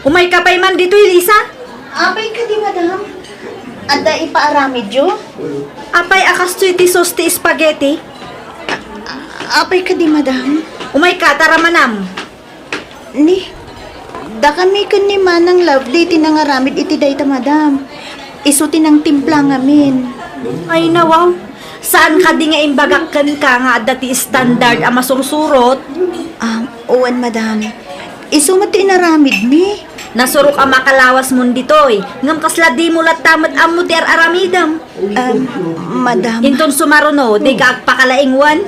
[SPEAKER 1] Umay ka pa'y man dito, Elisa?
[SPEAKER 2] Apay ka di madam? Adda ipaaramid yo?
[SPEAKER 1] Apay akas ti sos ti spaghetti?
[SPEAKER 2] Apay ka di madam?
[SPEAKER 1] Umay ka, tara manam.
[SPEAKER 2] Ni, da kami kan ni manang lovely tinangaramid iti dayta madam. Isuti ng timpla ngamin.
[SPEAKER 1] Ay nawaw. Saan ka di nga imbagakkan ka nga adda ti standard a masursurot?
[SPEAKER 2] Uwan madam. Isumat inaramid mi.
[SPEAKER 1] Nasurok ang makalawas mo ditoy. Ngam kasla di mo latamat amo ti aramidam.
[SPEAKER 2] Madam.
[SPEAKER 1] Inton sumaruno, di ka agpakalaingwan.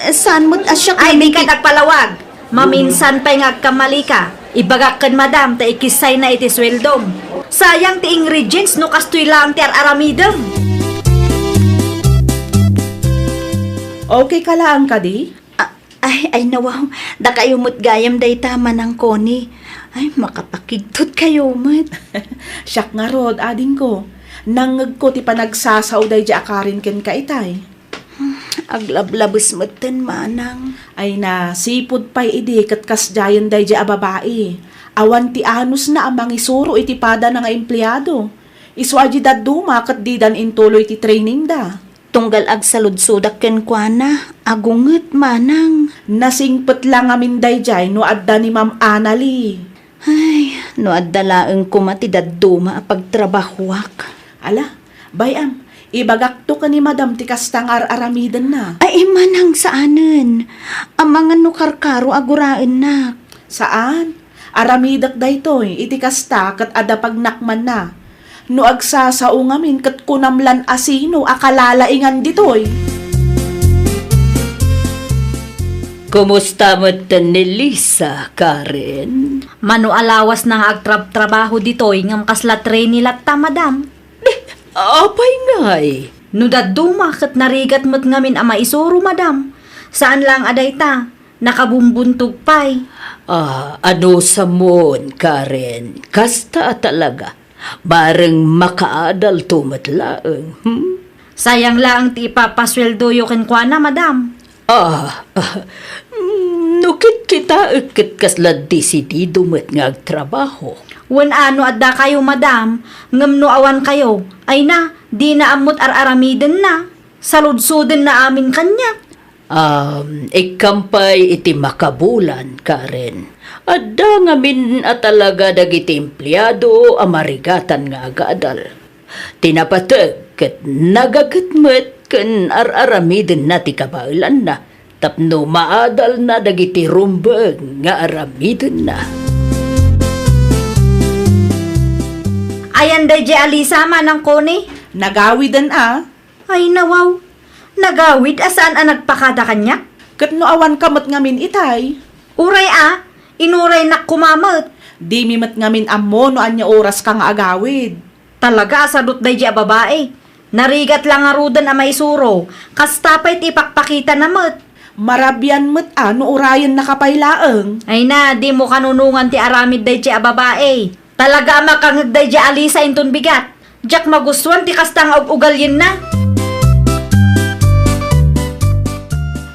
[SPEAKER 2] Saan mo't asyak
[SPEAKER 1] Ay, di ka nagpalawag. Maminsan pa'y nga agkamali ka. Ibagakkan madam, ta ikisay na iti sweldom. Sayang ti ingredients no kastoy lang ti aramidam.
[SPEAKER 6] Okay ka lang ka di?
[SPEAKER 2] Ay nawaw. Da kayo mo't gayam day tama ng koni. Ay, makapakigtot kayo mo't.
[SPEAKER 6] Siyak nga rod, ading ko. Nangag ko ti panagsasaw day di akarin ken ka itay.
[SPEAKER 2] Aglablabos mo't ten manang.
[SPEAKER 6] Ay na, sipod pa'y idi kat kasdayan day di ababae. Awan ti anus na ang mangisuro iti pada na nga empleyado. Iswaji daduma kat di dan intuloy ti training da.
[SPEAKER 2] Tunggal agsalud-sudak ken kuana. Agunget manang.
[SPEAKER 6] Nasingpet lang amin day jay no adda ni Ma'am Anali.
[SPEAKER 2] Ay, no addalaeng kumati daduma pagtrabahwak.
[SPEAKER 6] Ala, bayam, ibagak to ka ni Madam ti kastang aramidan na.
[SPEAKER 2] Ay, manang saanen. Ang mga nukarkaro aguraan na.
[SPEAKER 6] Saan? Aramidak daytoy, iti kasta kat ada pagnakman na. No agsasao ngamin kat kunamlan asino akalalaingan ditoy.
[SPEAKER 7] Kumusta mo ni Lisa, Karen?
[SPEAKER 1] Mano alawas na nga agtrabaho ditoy ngam kasla trainee latta madam.
[SPEAKER 7] Apay ngay.
[SPEAKER 1] No daduma kat narigat mo't ngamin ama isuro madam. Saan lang aday ta? Nakabumbuntog pay.
[SPEAKER 7] Ano sa mon, Karen? Kasta talaga. Bareng makaadal tumatlaang.
[SPEAKER 1] Sayang lang ti ipapasweldo yo ken kuana madam.
[SPEAKER 7] Nukit kita ikit kaslad disidido met nga agtrabaho.
[SPEAKER 1] Wen ano adda kayo madam, ngem no awan kayo. Ay na, di na amot araramiden na. Saludsuden na amin kanya.
[SPEAKER 7] Ikampay iti makabulan, Karen. Adda nga min talaga dagiti empleyado amarigatan nga agadal. Tinapatag ket nagagatmet ken araramiden na ti kabailan na. Tapno maadal na dagiti rumbeg nga aramiden na.
[SPEAKER 1] Ayan day Alisa manang koni.
[SPEAKER 6] Nagawidan
[SPEAKER 1] Ay nawaw. Nagawid asaan ang nagpakada kanya?
[SPEAKER 6] kat no awan kamot ngamin itay.
[SPEAKER 1] Uray inuray na kumamot.
[SPEAKER 6] Di mimat ngamin ammo no anya oras kang agawid.
[SPEAKER 1] Talaga asadot day babae. Narigat lang nga rudan ang maisuro. Kastapay tipakpakita namot.
[SPEAKER 6] Marabyan met no urayan nakapaylaeng.
[SPEAKER 1] Ay na, di mo kanunungan ti aramid day babae. Talaga makangagday di Alisa inton bigat. Jack magustuhan ti kastang ugalyin na.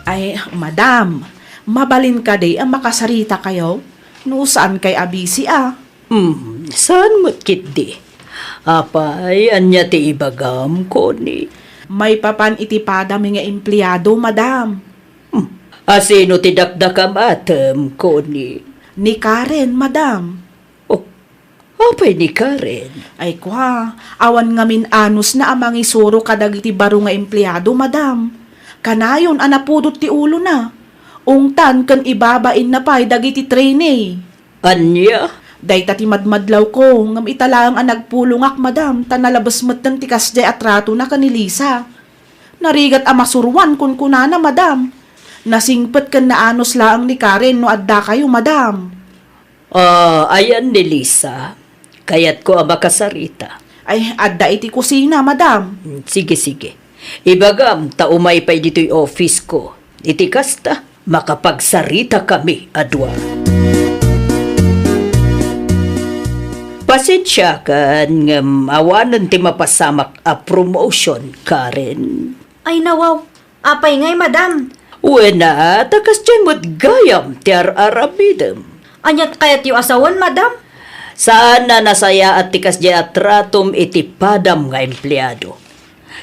[SPEAKER 6] Ay, madam, mabalin ka day ang makasarita kayo. No saan kay abisi
[SPEAKER 7] Saan mo't kitdi? Apay, anya ti ibagam ko ni.
[SPEAKER 6] May papan itipada mi nga empleyado, madam.
[SPEAKER 7] Asino ti dakdakam atem ko ni.
[SPEAKER 6] Ni Karen, madam.
[SPEAKER 7] Oh, apay ni Karen.
[SPEAKER 6] Ay kwa, awan ngamin anus na amang isuro kadag iti baro nga empleyado, madam. Kanayon anapudot ti ulo na. Ungtan kan ibabain na pa'y dagiti trainee.
[SPEAKER 7] Anya?
[SPEAKER 6] Day tati madmadlaw ko, ngam italaang ang nagpulungak, madam, tanalabas matan ti kasday at rato na kanilisa. Narigat ang masurwan kun kunana, madam. Nasingpet kan na anos laang ni Karen no adda kayo, madam.
[SPEAKER 7] Ayan ni Lisa. Kayat ko ang makasarita.
[SPEAKER 6] Ay, adda iti kusina, madam.
[SPEAKER 7] Sige, sige. Ibagam, taumay pa'y dito'y office ko. Iti kasta, makapagsarita kami, adwa. Pasensya kan ngam awanan ti mapasamak a promotion, Karen.
[SPEAKER 1] Ay nawaw, apay ngay madam.
[SPEAKER 7] Wena, takas dyan mo't gayam ti ar-arabidem.
[SPEAKER 1] Anyat kayat yu asawan madam?
[SPEAKER 7] Saan na nasaya at tikas dyan at ratom iti padam nga empleyado.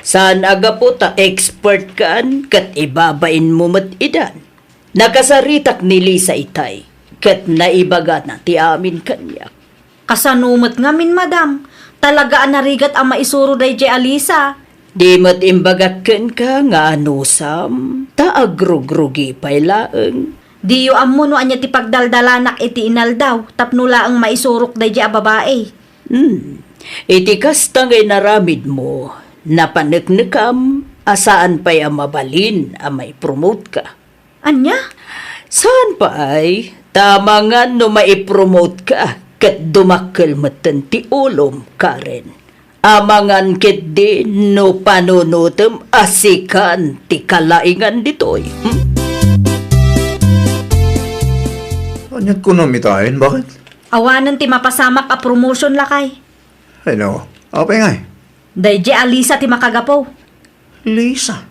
[SPEAKER 7] Saan aga po ta expert kaan kat ibabain mo mat idan. Nakasaritak ni Lisa itay kat naibaga na ti amin kanyak.
[SPEAKER 1] Kasanumot ngamin madam. Talaga narigat ang maisuro day di Alisa.
[SPEAKER 7] Di mat imbagakken ka nga anusam, taagrugrugi pa'y laeng.
[SPEAKER 1] Di yu ammo no anya ti pagdaldalanak iti inaldaw. Tapnula ang maisurok day di babae.
[SPEAKER 7] Iti kastang ay naramid mo, napaneknekam, asaan pa'y ang mabalin ang may promote ka.
[SPEAKER 1] Anya?
[SPEAKER 7] Saan pa ay, tama nga no maipromote ka, kat dumakkel matan ti ulom, Karen. Amangan ket di no panunutem asikan ti kalaingan ditoy.
[SPEAKER 3] Anyat ko namitahin, bakit?
[SPEAKER 1] Awanan ti mapasamak a promotion lakay.
[SPEAKER 3] Ay no, apay nga.
[SPEAKER 1] Day di Alisa ti makagapo.
[SPEAKER 3] Lisa.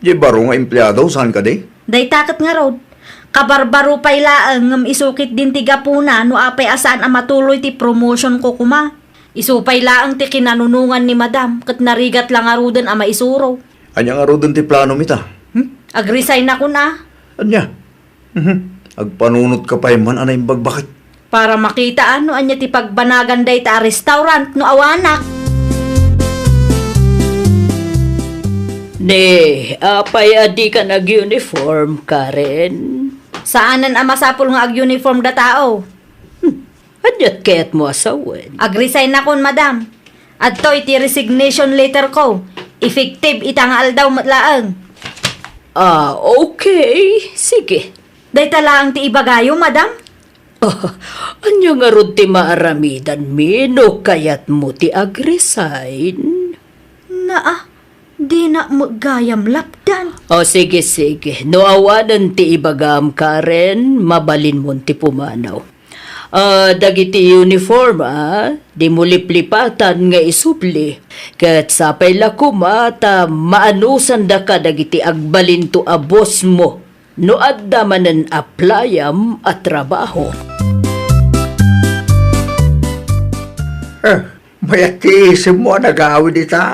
[SPEAKER 3] Di baro nga empleyado, saan ka di?
[SPEAKER 1] Day takat nga rod. Kabarbaro pa'y laang ngam isukit din ti gapuna no apay asaan ang matuloy ti promotion ko kuma. Isupay laang ti kinanunungan ni madam kat narigat lang arudan ang maisuro.
[SPEAKER 3] Anya nga ro dun ti plano mita?
[SPEAKER 1] Agresign na ko na
[SPEAKER 3] Anya? Agpanunot ka pa man, anay bagbakit.
[SPEAKER 1] para makita ano anya ti pagbanagan day ta restaurant no awanak.
[SPEAKER 7] Ne, apay adi ka nag-uniform, Karen.
[SPEAKER 1] Saanan ang masapul nga ag-uniform da tao?
[SPEAKER 7] Anyat kaya't mo asawan.
[SPEAKER 1] Agresign na kon madam. Adto iti resignation letter ko. Effective itang aldaw matlaang.
[SPEAKER 7] Okay. Sige.
[SPEAKER 1] Day talaang ti ibagayo madam.
[SPEAKER 7] Anya nga ron ti maaramidan mi, no kayat mo ti agresign.
[SPEAKER 1] Di na magayam lapdan.
[SPEAKER 7] Sige, sige. No awanan ti ibagam, Karen, mabalin mo ti pumanaw. Dagiti uniform, di mo liplipatan nga isupli. Kat sapay lakuma, ta maanusan da ka dagiti agbalin to a boss mo. No adda manen aplayam at trabaho.
[SPEAKER 5] Mayat tiisim mo nag-awid ita.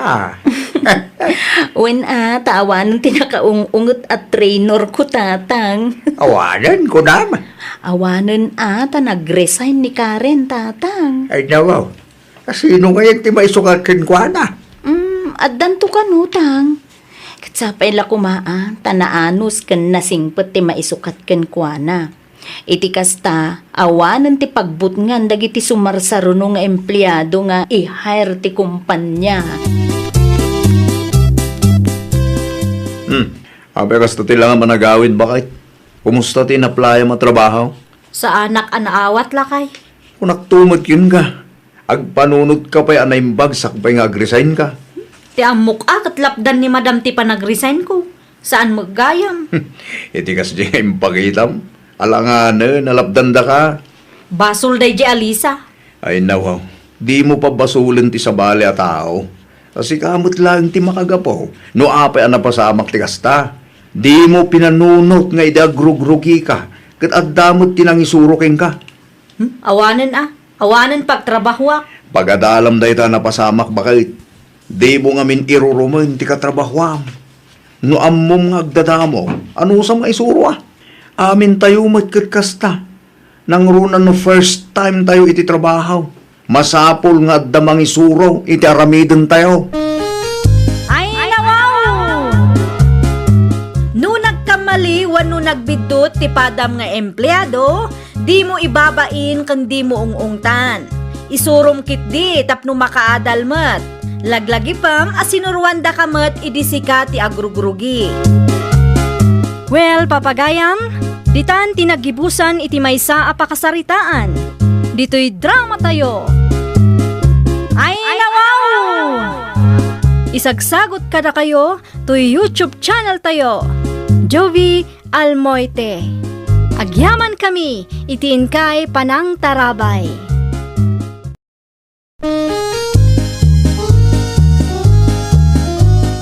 [SPEAKER 8] When taawanan tinakaungungot at trainer ko tatang.
[SPEAKER 5] Awanan ko naman.
[SPEAKER 8] Awanan ta nag-resign ni Karen tatang.
[SPEAKER 5] Ay nawaw. Sino ngayon ti may sukakin ko na?
[SPEAKER 8] Addan to kanutang. Katsapay la kumaa, tanaanos kan nasingpet ti maisukat ken kuana. Iti kasta, awanan ti pagbutngan dagiti sumarsaruno nga empleyado nga i-hire ti kumpanya.
[SPEAKER 3] Abe kas ti lang managawid bakit? Kumusta ti na-apply mo trabaho?
[SPEAKER 1] Sa anak anaawat lakay.
[SPEAKER 3] Kung naktumot yun ka, agpanunod ka pa'y anay bagsak pa'y nga agresign ka.
[SPEAKER 1] Ti amok kat lapdan ni madam ti panag-resign ko. Saan maggayam?
[SPEAKER 3] Iti kas di nga impagitam. Alangan nalapdan da ka.
[SPEAKER 1] Basol day di Alisa.
[SPEAKER 3] Ay nawaw, di mo pa basulin ti sabali a tao. Kasi kamot lang ti makagapaw. No apay ang napasamak ti kasta. Di mo pinanunot nga idagrugrugi ka. Kat addamot tinangisurok ka.
[SPEAKER 1] Awanan pagtrabaho ak.
[SPEAKER 3] Pagadalam da ita napasamak bakit. Di mo ngamin irurumain ti katrabahwam. No ammom nga agdadamo. Ano sa mga isuro Amin tayo matkat kasta. Nang runan no first time tayo iti trabaho. Masapol nga addamang isuro iti aramiden tayo.
[SPEAKER 1] Ay, nawaw! No nagkamali wano nagbidot ti padam nga empleyado, di mo ibabain kan di mo ungungtan. Isurom kit di tapno makaadal met. Laglagi pam asinuruan da kamet idisika ti agrugrugi. Well, papagayam, ditan tinagibusan iti maysa a pakasaritaan. Dito'y drama tayo. Ay, nawaw! Isagsagot kada kayo to YouTube channel tayo. Jovi Almoite. Agyaman kami, itiin kay Panang Tarabay.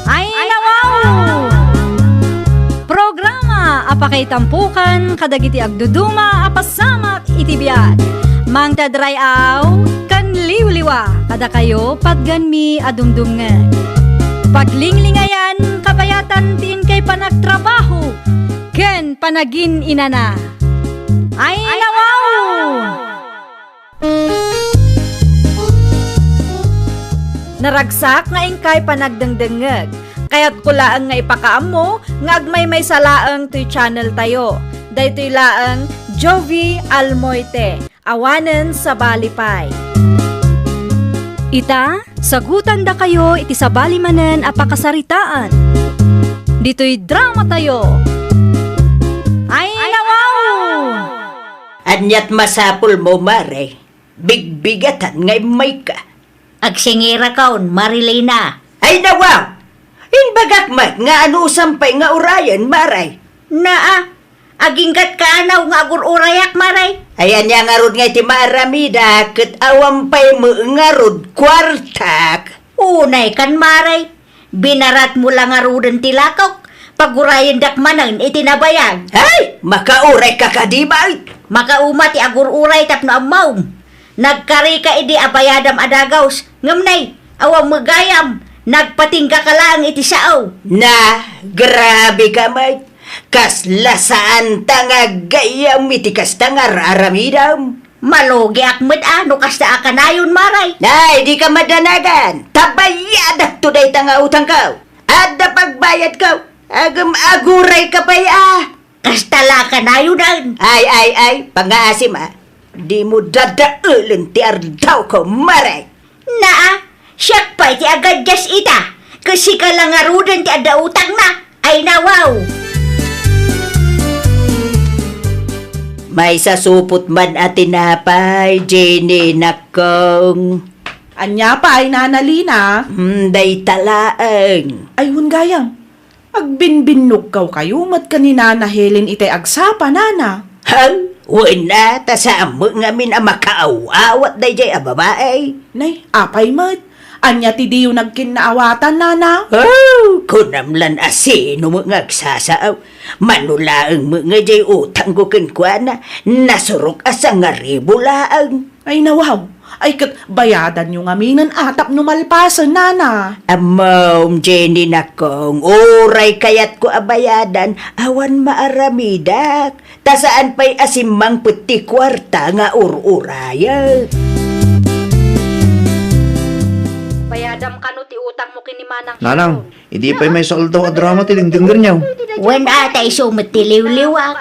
[SPEAKER 1] Ay, nawaw! Programa apakay tampukan kadagiti agduduma apasamak itibiyat. Mang tadray aw kan liwliwa kada kayo pagganmi adumdumngan. Paglinglingayan kabayatan tiin kay panagtrabaho ken panagin inana. Ay, nawaw! Naragsak nga ingkay panagdengdengeg. Kaya't kulaan nga ipakaam mo nga agmay may salaang to'y channel tayo. Daytoy laang Jovi Almoite. Awanen sa balipay. Ita, sagutan da kayo iti sa balimanen apakasaritaan. Dito'y drama tayo. Ay, nawaw!
[SPEAKER 7] Anyat masapul mo, Mare. Bigbigatan ngay may ka.
[SPEAKER 8] Agsingira kaon, Marilena.
[SPEAKER 7] Ay nawaw! Inbagakmat nga ano sampay nga urayan, Maray.
[SPEAKER 8] Naa, aginggat ka anaw nga agururayak, Maray.
[SPEAKER 7] Ayan yang arod nga iti maaramida, kat awampay mo nga rod kwartak.
[SPEAKER 8] Unay kan, Maray. Binarat mo lang arudan tilakaw. Pagurayan dakmanan itinabayag.
[SPEAKER 7] Ay, makauray ka kadibay.
[SPEAKER 8] Makauma ti agururay tapno amaw. Nagkari ka idi abayadam adagaws. Ngamnay, awang magayam. Nagpatingga ka lang iti saaw.
[SPEAKER 7] Na, grabe ka, mate. Kaslasaan tanga gayam iti kastanga raramidam.
[SPEAKER 8] Malogi akmet ano kasta akanayon, Maray.
[SPEAKER 7] Nay, di ka madanagan. Tabayadak today tanga utang ka. Ada pagbayad ka. Agam aguray ka pa ya.
[SPEAKER 8] Kasta la kanayon.
[SPEAKER 7] Ay, pangaasim Di mo dadaulan ti ardaw ko, Maray.
[SPEAKER 8] Naa, siyak pa iti agad jas ita. Kasi ka lang arudan ti ada utang na. Ay nawaw.
[SPEAKER 7] May sasupot man at tinapay, Jenny, nakong.
[SPEAKER 6] Anya pa ay nanalina.
[SPEAKER 7] Day talaang.
[SPEAKER 6] Ay gayam. Agbinbinog kayo mat kanina na Helen itay agsapa, nana.
[SPEAKER 7] Hang, wala, tasam mo nga min ang makaawawat day jay babae.
[SPEAKER 6] Nay, apay mat. Anya ti diyo nagkinaawatan, nana.
[SPEAKER 7] Oh, kunamlan asino mo nga agsasaaw. Manulaang mo nga jay utang ko kinkwana. Nasurok asa nga ribulaang.
[SPEAKER 6] Ay nawaw. Ay kat bayadan yung aminan atap numalpasan, nana.
[SPEAKER 7] Amom, Jenny nakong, oray kayat ko abayadan, awan maaramidak. Tasaan pa'y asimang puti kwarta nga ururaya.
[SPEAKER 1] Bayadam kano ti utang mo kini Manang.
[SPEAKER 3] Nanang, hindi pa may saldo at drama tilingdinggan niyaw.
[SPEAKER 8] Wen atay sumatiliw-liwak.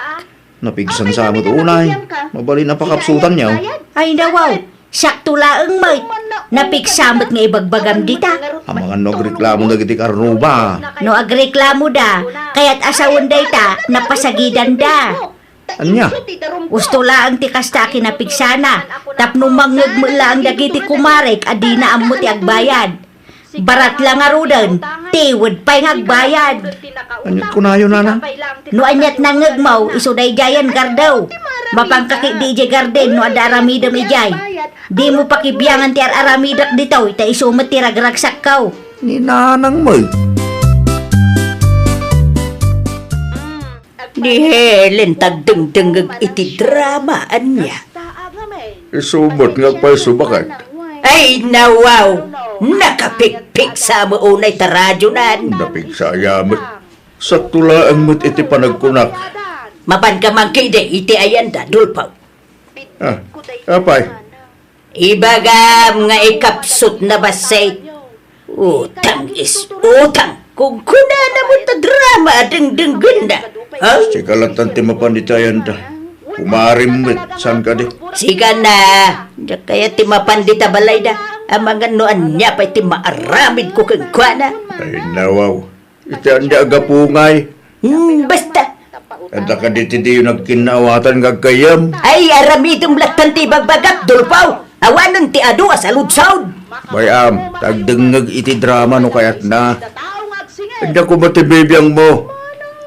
[SPEAKER 3] Napigsan sa amot unay. Mabalin na pakapsutan niyaw.
[SPEAKER 8] Ay nawaw. Sakto laang may. Napiksamot nga ibagbagam dita.
[SPEAKER 3] Ang mga nagreklamo na giti karnuba.
[SPEAKER 8] No agreklamo da. Kaya't asawan day ta, napasagidan da.
[SPEAKER 3] Anya?
[SPEAKER 8] Gusto laang ti kasta kinapigsana. Tapno mangag mo lang dagiti kumarek adina ammo ti agbayad. Barat lang arudan, tiwad pa'y agbayad.
[SPEAKER 3] Anyat ko na yun, nana.
[SPEAKER 8] No anyat nangagmaw, isuday jayan gardaw. Mapangkaki DJ Garden no adaramidam ijay. Di mo pakibiyangan ti aramidak dito, ita isumat ti ragragsak kaw.
[SPEAKER 5] Ni nanang mo.
[SPEAKER 7] Ni Helen tagdengdengag iti dramaan niya.
[SPEAKER 5] Isubot nga pa subakat.
[SPEAKER 7] Ay nawaw, nakapikpik sa maunay taradyo nan.
[SPEAKER 5] Napig sa ayamat. Sa tulaan mo't iti panagkunak.
[SPEAKER 7] Mapan ka man kide iti ayanda dulpaw.
[SPEAKER 5] Apay.
[SPEAKER 7] Ibagam nga ikapsot na basay. Utang is utang. Kung kuna na mo ta drama dengdenggan na. Ha?
[SPEAKER 5] Sikalatan ti mapanditayan da. Kumarim mo't saan ka di?
[SPEAKER 7] Siga na. Diya kaya ti mapandita balay da. Ang mga noan niya pa iti maaramid ko kang kuana.
[SPEAKER 5] Ay nawaw. Iti andi agapungay.
[SPEAKER 7] Basta.
[SPEAKER 5] At ka di ti yung nagkinawatan gagkayam.
[SPEAKER 7] Ay aramidong latan ti bagbagat dulpaw. Awanan ti adu sa ludsaw.
[SPEAKER 5] Bayam, tagdengag iti drama no kayat na. Hindi ko matibibiyang mo.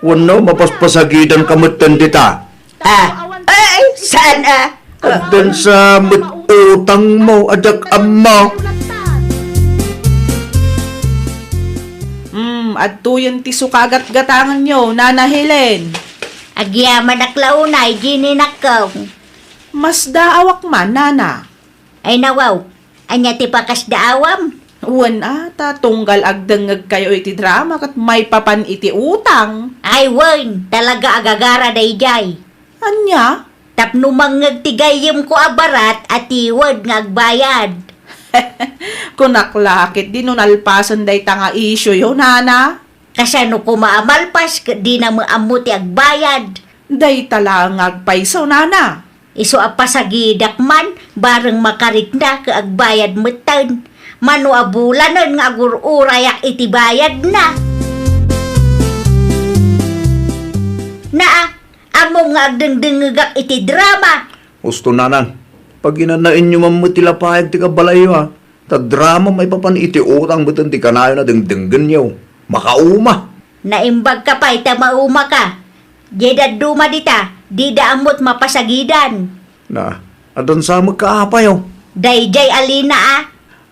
[SPEAKER 5] Wano, mapaspasagidan kamutan dita.
[SPEAKER 7] Ay, saan
[SPEAKER 5] At dun sa utang mo, adak mo.
[SPEAKER 6] At tuyan ti sukagat-gatangan nyo, Nana Helen.
[SPEAKER 8] Agyaman aklaunay, gininakaw.
[SPEAKER 6] Mas daawak man, Nana.
[SPEAKER 8] Ay nawaw, anya ti pakas daawam.
[SPEAKER 6] Uwan ata, tunggal agdengag kayo iti drama kat may papan iti utang.
[SPEAKER 8] Ay wen, talaga agagara dayjay.
[SPEAKER 6] Anya?
[SPEAKER 8] Tapno mangag tigayim ko abarat at iwad nga agbayad.
[SPEAKER 6] Kunaklakit, di nun alpasan day tanga isyo yo, Nana.
[SPEAKER 8] Kasano ko maamalpas, di na maamuti agbayad.
[SPEAKER 6] Day talang agpaiso, Nana.
[SPEAKER 8] Iso apasagidak man, bareng makarik na ka agbayad metan. Mano abulanan nga agururayak iti bayad na. Naa, amo nga agdengdengagak iti drama.
[SPEAKER 3] Gusto nanan. Pag inanain nyo mamutila pahag ti kabalayo ha. Ta drama may papan iti utang beton ti kanayo na dengdenggan nyo. Makauma.
[SPEAKER 8] Naimbag ka pa, ita mauma ka. Jedad duma dita, di daamot mapasagidan.
[SPEAKER 3] Na, adon sa magkaapayo.
[SPEAKER 8] Dayjay alina ah.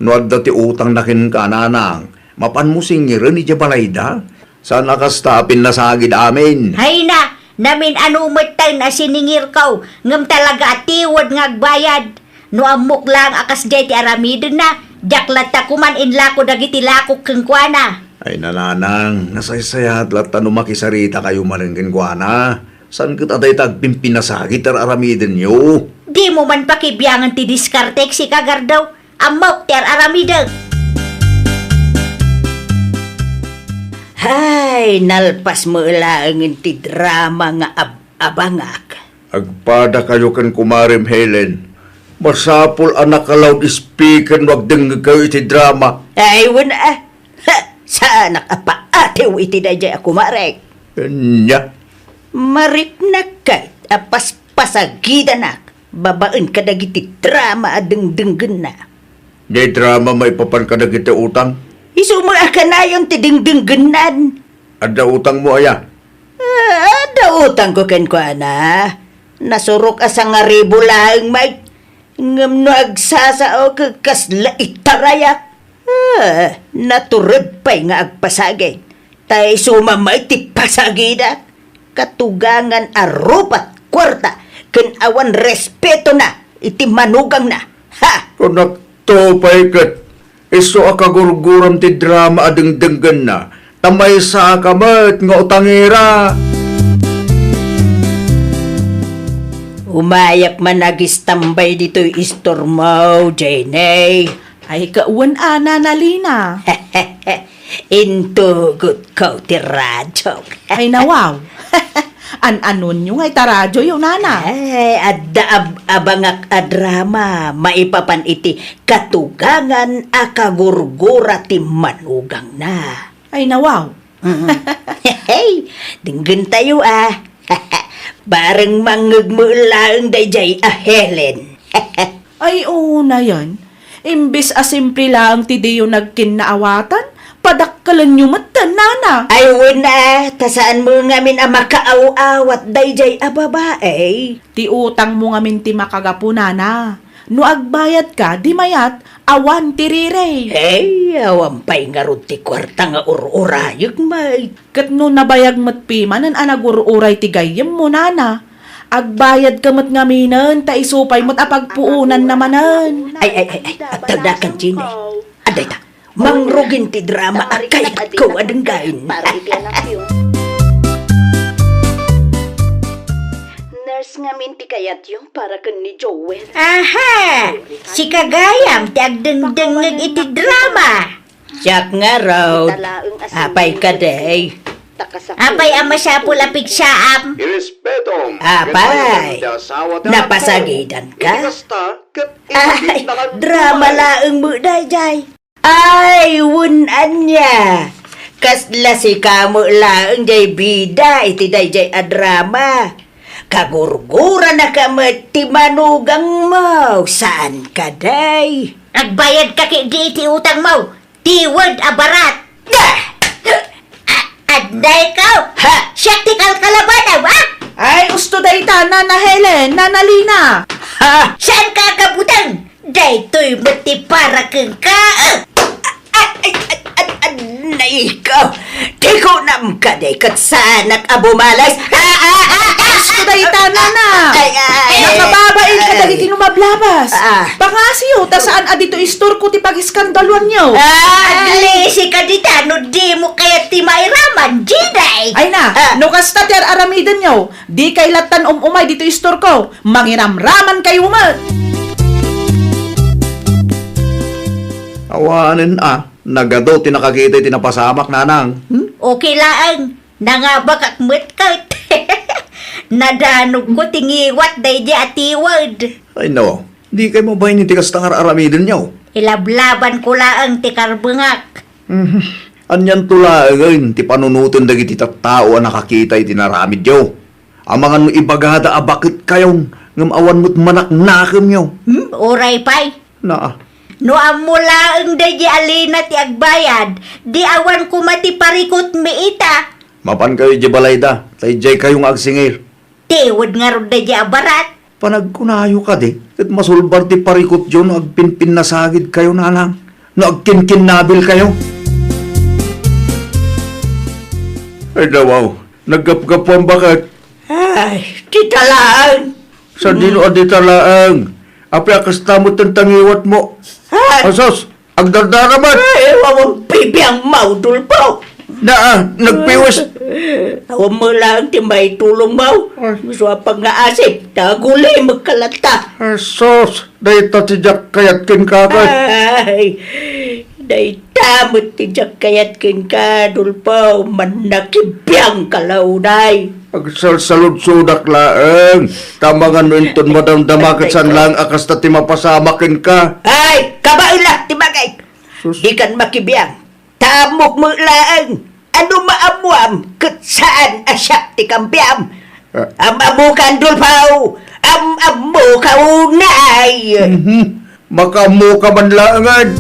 [SPEAKER 3] No adda ti utang nakin ka nanang. Mapan mo singirin ni Jabalayda. Saan nakastapin na sagid amin.
[SPEAKER 8] Hay na, namin anumatay na siningir kaw. Ngam talaga atiwad nga agbayad. No amok lang akas jay ti aramidon na. Jaklat ta kuman inlako dagiti lako keng kuana.
[SPEAKER 3] Ay nananang, nasaysayat lat tano makisarita kayo maringin kwa na. Saan kita day tagpimpin na sagit aramidin nyo?
[SPEAKER 8] Di mo man pakibiyangan ti diskartek si kagardaw. Amok ti aramidon.
[SPEAKER 7] Hay, nalpas mo lang ti drama nga abangak.
[SPEAKER 5] Agpada kayo kan kumarim Helen. Masapol anak ka loudspeaker wag dengag kayo iti drama.
[SPEAKER 7] Ay, wala. Sa anak apa atew iti dayjay ako marek.
[SPEAKER 5] Nya.
[SPEAKER 7] Marik na kay apas pasagidanak. Babaen ka dagiti drama adengdenggen na.
[SPEAKER 5] Di drama may papan ka na kita utang.
[SPEAKER 7] Isu mo akanayon ti dengdenggenan.
[SPEAKER 5] Ada utang mo aya.
[SPEAKER 7] Ada utang ko ken ko ana. Nasurok asa nga ribo lang may ngam no agsasao kasla itarayak. Naturod pa'y nga agpasagay. Tay sumamay ti pasagida. Katugangan arupat kwarta. Ken awan respeto na. Iti manugang na. Ha!
[SPEAKER 5] Kung nagtopay kat. Iso akagurguram ti drama adengdenggan na. Tamay sa kamat nga utangira.
[SPEAKER 7] Umayak man nagistambay dito'y istormaw, Jenny.
[SPEAKER 6] Ay kauwan ana nalina.
[SPEAKER 7] Intugot ko ti radyo.
[SPEAKER 6] Ay nawaw. An-anon nyo ngay taradyo yung Nana.
[SPEAKER 7] Ay, adda abangak adrama, maipapan iti katugangan akagurgura ti manugang na.
[SPEAKER 6] Ay nawaw.
[SPEAKER 7] Hey, dinggan tayo Bareng mangagmulang dayjay Helen.
[SPEAKER 6] Ay oo na yan. Imbis asimple lang ti di yung nagkinaawatan, padakkalan nyo matan, Nana.
[SPEAKER 7] Ay wala, tasaan mo ngamin ang makaaw-awat dayjay babae.
[SPEAKER 6] Ti utang mo ngamin ti makagapu, Nana. No agbayad ka, di mayat, awan tirire.
[SPEAKER 7] Hey, awan pa'y nga ron ti kwarta nga ururayag may.
[SPEAKER 6] Kat no nabayag mat pimanan anagururay ti gayem mo nana. Agbayad ka mat ngaminan, ta isupay mat apagpuunan namanan.
[SPEAKER 7] Ay, tagdakan Gina. Aday ta, mangrugin ti drama akay ko adenggain.
[SPEAKER 8] Nurse nga minti kayat yung para kan ni Joel.
[SPEAKER 9] Aha! Si Kagayam, ti agdengdengeg iti drama.
[SPEAKER 7] Siyak nga raw, apay ka day.
[SPEAKER 9] Apay ama siya pulapig siyaam.
[SPEAKER 7] Apay, napasagidan ka?
[SPEAKER 9] Ay, drama laeng mo dayjay.
[SPEAKER 7] Ay, wunan niya. Kasla si kamo laeng jay bida, iti day jay adrama. Kagurgura na kamat ti manugang mo. Saan ka day?
[SPEAKER 9] Agbayad ka kay di iti utang mo. Tiwad abarat. Aday ka.
[SPEAKER 7] Ha?
[SPEAKER 9] Siya ti kalkalabanaw, ha?
[SPEAKER 6] Ay, gusto day ta, Nana Helen, Nana Lina.
[SPEAKER 7] Ha?
[SPEAKER 9] Saan ka kabutang? Daytoy mati para kang ka.
[SPEAKER 7] Naikaw, di ko nam ka day kat sanak abumalas.
[SPEAKER 6] Gusto day ta, Nana.
[SPEAKER 7] Ay.
[SPEAKER 6] Nakababain ka dagiti lumablabas.
[SPEAKER 7] Ah.
[SPEAKER 6] Pangasiyo, ta saan adito istor ko ti pag-iskandaluan nyo.
[SPEAKER 9] Aglisi ka dita, no di mo kaya ti mairaman, Jiday.
[SPEAKER 6] Ay na, no kasta ti aramidan nyo, di kay latan umay dito istor ko, mangiramraman kayo mat.
[SPEAKER 3] Awanin nagado tinakakita tinapasamak nanang.
[SPEAKER 9] Okay laang, nangabakakmet ka. Nadanog ko tingiwat day di atiwad.
[SPEAKER 3] Ay no, di kayo mabay ni tikas tangar aramidin niyo.
[SPEAKER 9] Ilablaban ko laang ti karbengak.
[SPEAKER 3] Anyan tulagan, ti panunutin dagiti tattao ang nakakita iti naramid yo. Amangan mo ibagada abakit kayong ngamawan mo't manak-nakam yo.
[SPEAKER 9] Oray pay.
[SPEAKER 3] Na,
[SPEAKER 9] No amula ang day di alina ti agbayad, di awan ko mati parikot meita.
[SPEAKER 3] mapan kayo di balayda, tay jay kayong agsingir.
[SPEAKER 9] Tiwad nga ron day di abarat.
[SPEAKER 3] Panagkunayo ka di, kat masulbar ti parikot yo no agpinpin na sagid kayo nanang. No agkinkin nabil kayo. Ay dawaw, naggapgapuan bakit?
[SPEAKER 7] Ay, titalaan.
[SPEAKER 3] Sa dino adi talaang, api akas tamot ang tangiwat mo.
[SPEAKER 7] Ay,
[SPEAKER 3] Asos, agdardara man.
[SPEAKER 7] wawang pibiyang maudol po.
[SPEAKER 3] Nagpiwas.
[SPEAKER 7] Awan mo lang ti may tulong mo. Gusto pang naasip, taguli magkalata.
[SPEAKER 3] Asos, dahi tatidyak kayat kin kakay.
[SPEAKER 7] Ay, day tamot ti jak kayat kin ka, dulpo, manakibiyang kalaunay.
[SPEAKER 3] Agsalsalod sudak laeng. Tamangan mo inton madamdamakat san lang akas na timapasamakin ka.
[SPEAKER 7] Ay, kabaila, ti bagay. Di kan makibiyang. Tamok mo lang. Ano maamuam, kat saan asyak ti kampiam. Amu kan dulpaw, amu kaunay.
[SPEAKER 3] Makamu ka man laangan.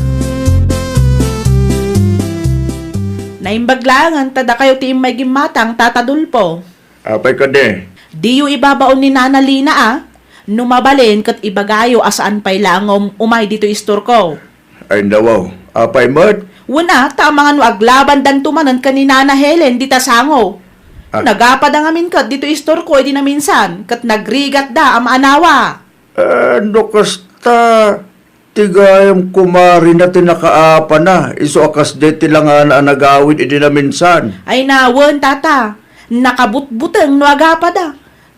[SPEAKER 6] Naimbaglangan, tada kayo ti may gimatang tatadulpo.
[SPEAKER 3] Apay ka de.
[SPEAKER 6] Di yu ibabaon ni Nana Lina numabalin kat ibagayo asaan pay langom umay dito istor ko.
[SPEAKER 3] Ay dawaw, apay mat.
[SPEAKER 6] Wala, tamangan mo aglaban dan tumanan ka ni Nana Helen, di tasango. Nagapad ang amin kat, dito istor ko, edi na minsan, kat nagrigat da, ang anawa.
[SPEAKER 3] Ano kasta, tigayam kumari na tinakaapa na, iso akas de tilangan na nagawid, edi na minsan.
[SPEAKER 6] Ay nawan, tata, nakabutbutang no agapad da.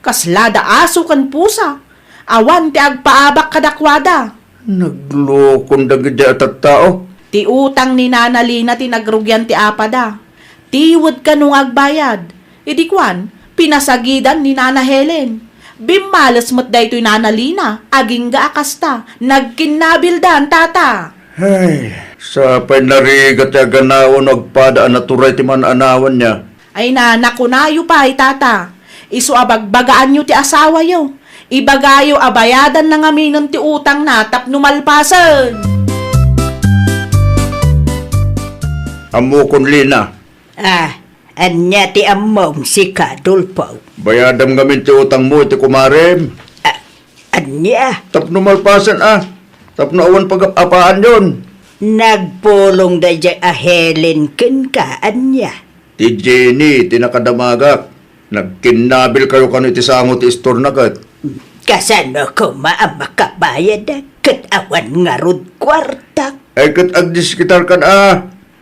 [SPEAKER 6] Kaslada aso kan pusa, awan ti agpaabak kadakwada.
[SPEAKER 3] Naglokon dagiti at tao.
[SPEAKER 6] Ti utang ni Nana Lina tinagrugyan ti apada. Tiwad ka nung agbayad. Idi kwan, pinasagidan ni Nana Helen. Bimalas mo't daytoy Nana Lina, aging gaakasta, nagkinabildan tata.
[SPEAKER 3] Ay, sa pinarigat ya ganawon agpada naturay ti man anawan niya.
[SPEAKER 6] Ay na, nakunayo pa ay tata. Isu abagbagaan nyo ti asawa yo. Ibagayo abayadan na ngaminon ti utang na tapno malpasan.
[SPEAKER 3] Amo kon Lina,
[SPEAKER 7] Anya ti among si Kadulpo.
[SPEAKER 3] bayadam gamin ti utang mo iti kumarem.
[SPEAKER 7] Anya,
[SPEAKER 5] Tapno malpasan Tapno awan pag-apaan yon.
[SPEAKER 7] nagpulong da dya a Helen ken ka, anya.
[SPEAKER 5] Ti Jenny, tinakadamagak. Nagkinabil kayo kano iti sangot istor na kat.
[SPEAKER 7] Kasano ko makabayad da, ket awan nga rod kwarta.
[SPEAKER 5] Ay kat agdiskitar kan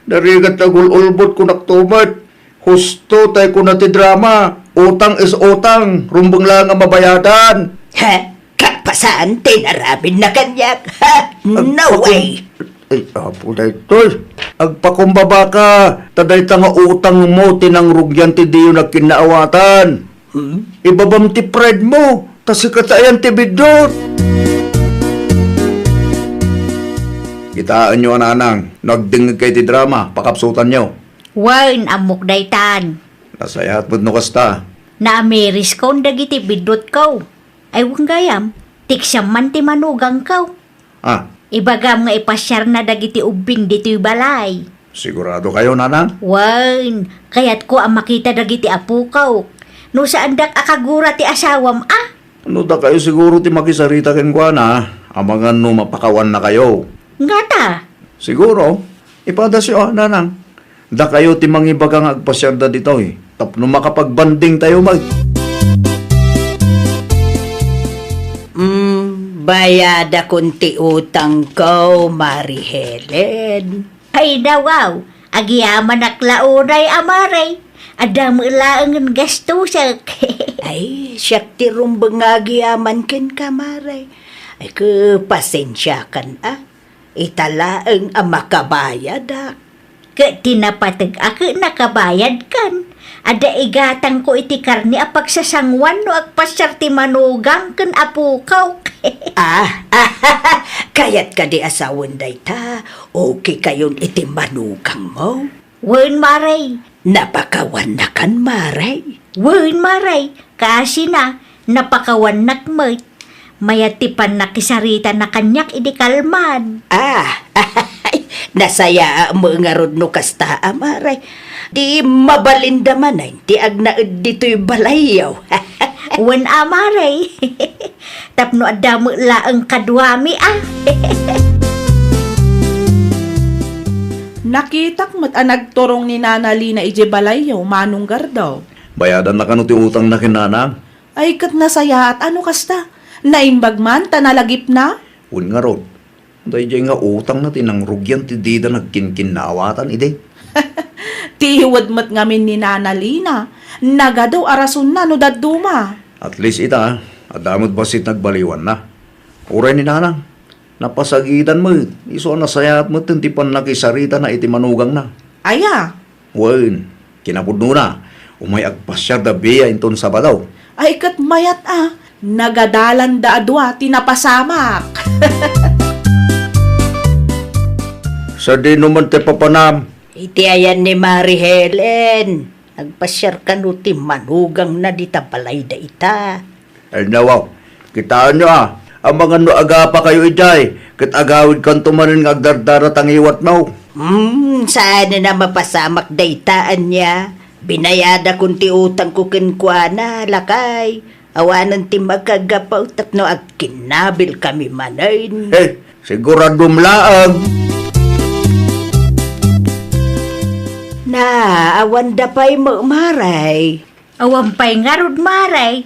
[SPEAKER 5] Narigat agul-ulbot ko naktumat. Husto tay ko na ti drama. Utang is utang. Rumbang lang ang mabayadan.
[SPEAKER 7] Ha? Kapasaan tinarabin na kanyak, ha? No way!
[SPEAKER 5] Ay, apo na ito. Agpakumbaba ka. Taday nga utang mo, tinangrugyan ti diyo na kinaawatan. Ibabam ti pride mo. Tas ikatayan ti bidot. Kitaan nyo, ananang. Nagdingig kay ti drama. Pakapsutan nyo.
[SPEAKER 9] Wan amok daytan.
[SPEAKER 5] Nasayat mo't no kasta.
[SPEAKER 9] Na ameris ko dagiti bidot ko. Ay wang gayam, tiksam man ti manugang ko. Ibagam nga ipasyar na dagiti ubing dito'y balay.
[SPEAKER 5] Sigurado kayo, nanang?
[SPEAKER 9] Wan, kayat ko ang makita dagiti apu ko. No saan dak akagura ti asawam
[SPEAKER 5] Ano da kayo siguro ti makisarita ken kwa na? Amangan no mapakawan na kayo.
[SPEAKER 9] Ngata,
[SPEAKER 5] Siguro, ipadasyo, nanang. Da kayo ti mangibagang agpasyar da dito Tapno makapagbanding tayo
[SPEAKER 7] Bayada kunti utang ko, Mari Helen.
[SPEAKER 9] ay dawaw, agiyaman aklaunay amaray. Adam laangan gastusak.
[SPEAKER 7] Ay, siyak ti rumbang agiyaman ken kamaray. Ay, pasensya kan Italaang ang makabayad
[SPEAKER 9] Tinapatag ako nakabayad kan. Ada igatang ko iti karni a pagsasangwan no agpasyar ti manugang ken apukaw.
[SPEAKER 7] Kayat ka di asawan day ta. Okay kayon iti manugang mo.
[SPEAKER 9] Wen maray.
[SPEAKER 7] Napakawan na kan, Maray.
[SPEAKER 9] Wen maray. Kasi na napakawan nakmet. Mayatipan nakisarita na kanyak idi kalman.
[SPEAKER 7] Nasaya mo nga rod no kasta, Maray. Di mabalinda man ay ti agnaed dito'y balayaw.
[SPEAKER 9] Wen amaray. Tapno adamo laang kadwami
[SPEAKER 6] Nakitak mo't nagturong ni Nana Lina ije balayaw, manunggar daw.
[SPEAKER 5] Bayadan na kano ti utang na kinanang.
[SPEAKER 6] Ay kat nasaya at ano kasta? Naimbag man, tanalagip na?
[SPEAKER 5] Un nga rod. Dahil nga utang na tinangrugyan ti dida nagkinkinawatan ide.
[SPEAKER 6] Tihiwad mo't ngamin ni Nana Lina. Naga daw arason na no daduma.
[SPEAKER 5] At least ita, adamot basit nagbaliwan na. Uray ni nanang, napasagitan mo, iso na sayat mo tintipan nakisarita na iti manugang na.
[SPEAKER 6] Aya,
[SPEAKER 5] Wen, kinapudno na, umay agpasyar da biya inton sa badaw.
[SPEAKER 6] ay kat mayat nagadalan da adwa, tinapasamak.
[SPEAKER 5] Sa di naman te papanam,
[SPEAKER 7] Iti ayan ni Mari Helen. Nagpasyar ka no ti manugang na di tabalay da ita.
[SPEAKER 5] ay nawaw, kitaan nyo ang mga no agapa kayo ijay, kat agawid kan tumanin ng agdardarat ang iwat mo.
[SPEAKER 7] Saan na mapasamak da itaan niya? Binayada kung ti utang ko kinkwana, lakay. Awanan ti magkagapaw tapno agkinabil kami manayin.
[SPEAKER 5] Siguradong laang.
[SPEAKER 7] Na, awan da pa'y mo, Maray.
[SPEAKER 9] Awan pa'y nga rod maray.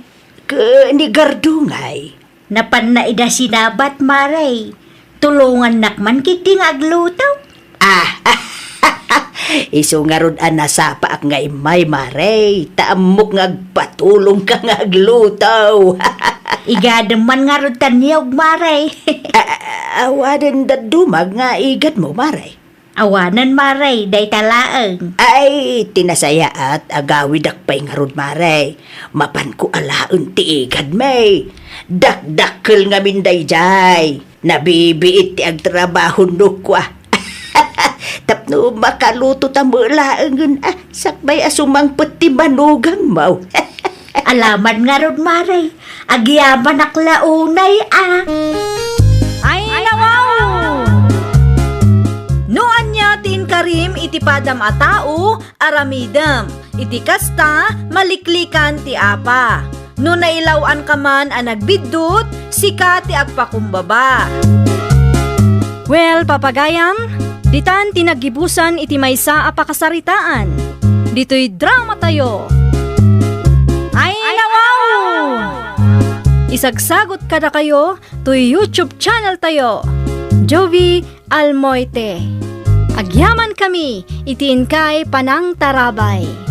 [SPEAKER 7] Ni Gardungay.
[SPEAKER 9] Napan na ida sinabat maray. Tulungan nakman kiting aglutaw.
[SPEAKER 7] Iso nga ron anasapa ak nga imay, Maray. Taamok nga agpatulong ka nga aglutaw.
[SPEAKER 9] Igadaman nga rod tanyog maray.
[SPEAKER 7] Awanan da dumag nga igat mo, Maray.
[SPEAKER 9] Awanan maray, day talaang.
[SPEAKER 7] Ay, tinasaya at agawid akpay nga rod, Maray. Mapan ko alaon ti igad, may. Dakdakkel nga minday jay. Nabibiit ti agtrabaho no kwa. Tapno makaluto tamo laangan, sakbay asumang pati manugang mo.
[SPEAKER 9] Alaman nga rod maray. Agyaman aklaunay Ay nawaw! Noan niya tin karim iti padam a tao, aramidam. Iti kasta, maliklikan ti apa.
[SPEAKER 1] No nailawan ka man ang nagbidot, sika ti agpakumbaba. Well, papagayam, ditan tinagibusan iti maysa a pakasaritaan. Dito'y drama tayo. Ay nawaw! Isagsagot kada kayo to YouTube channel tayo. Jovi Almoite. Agyaman kami, itiin kay Panang Tarabay.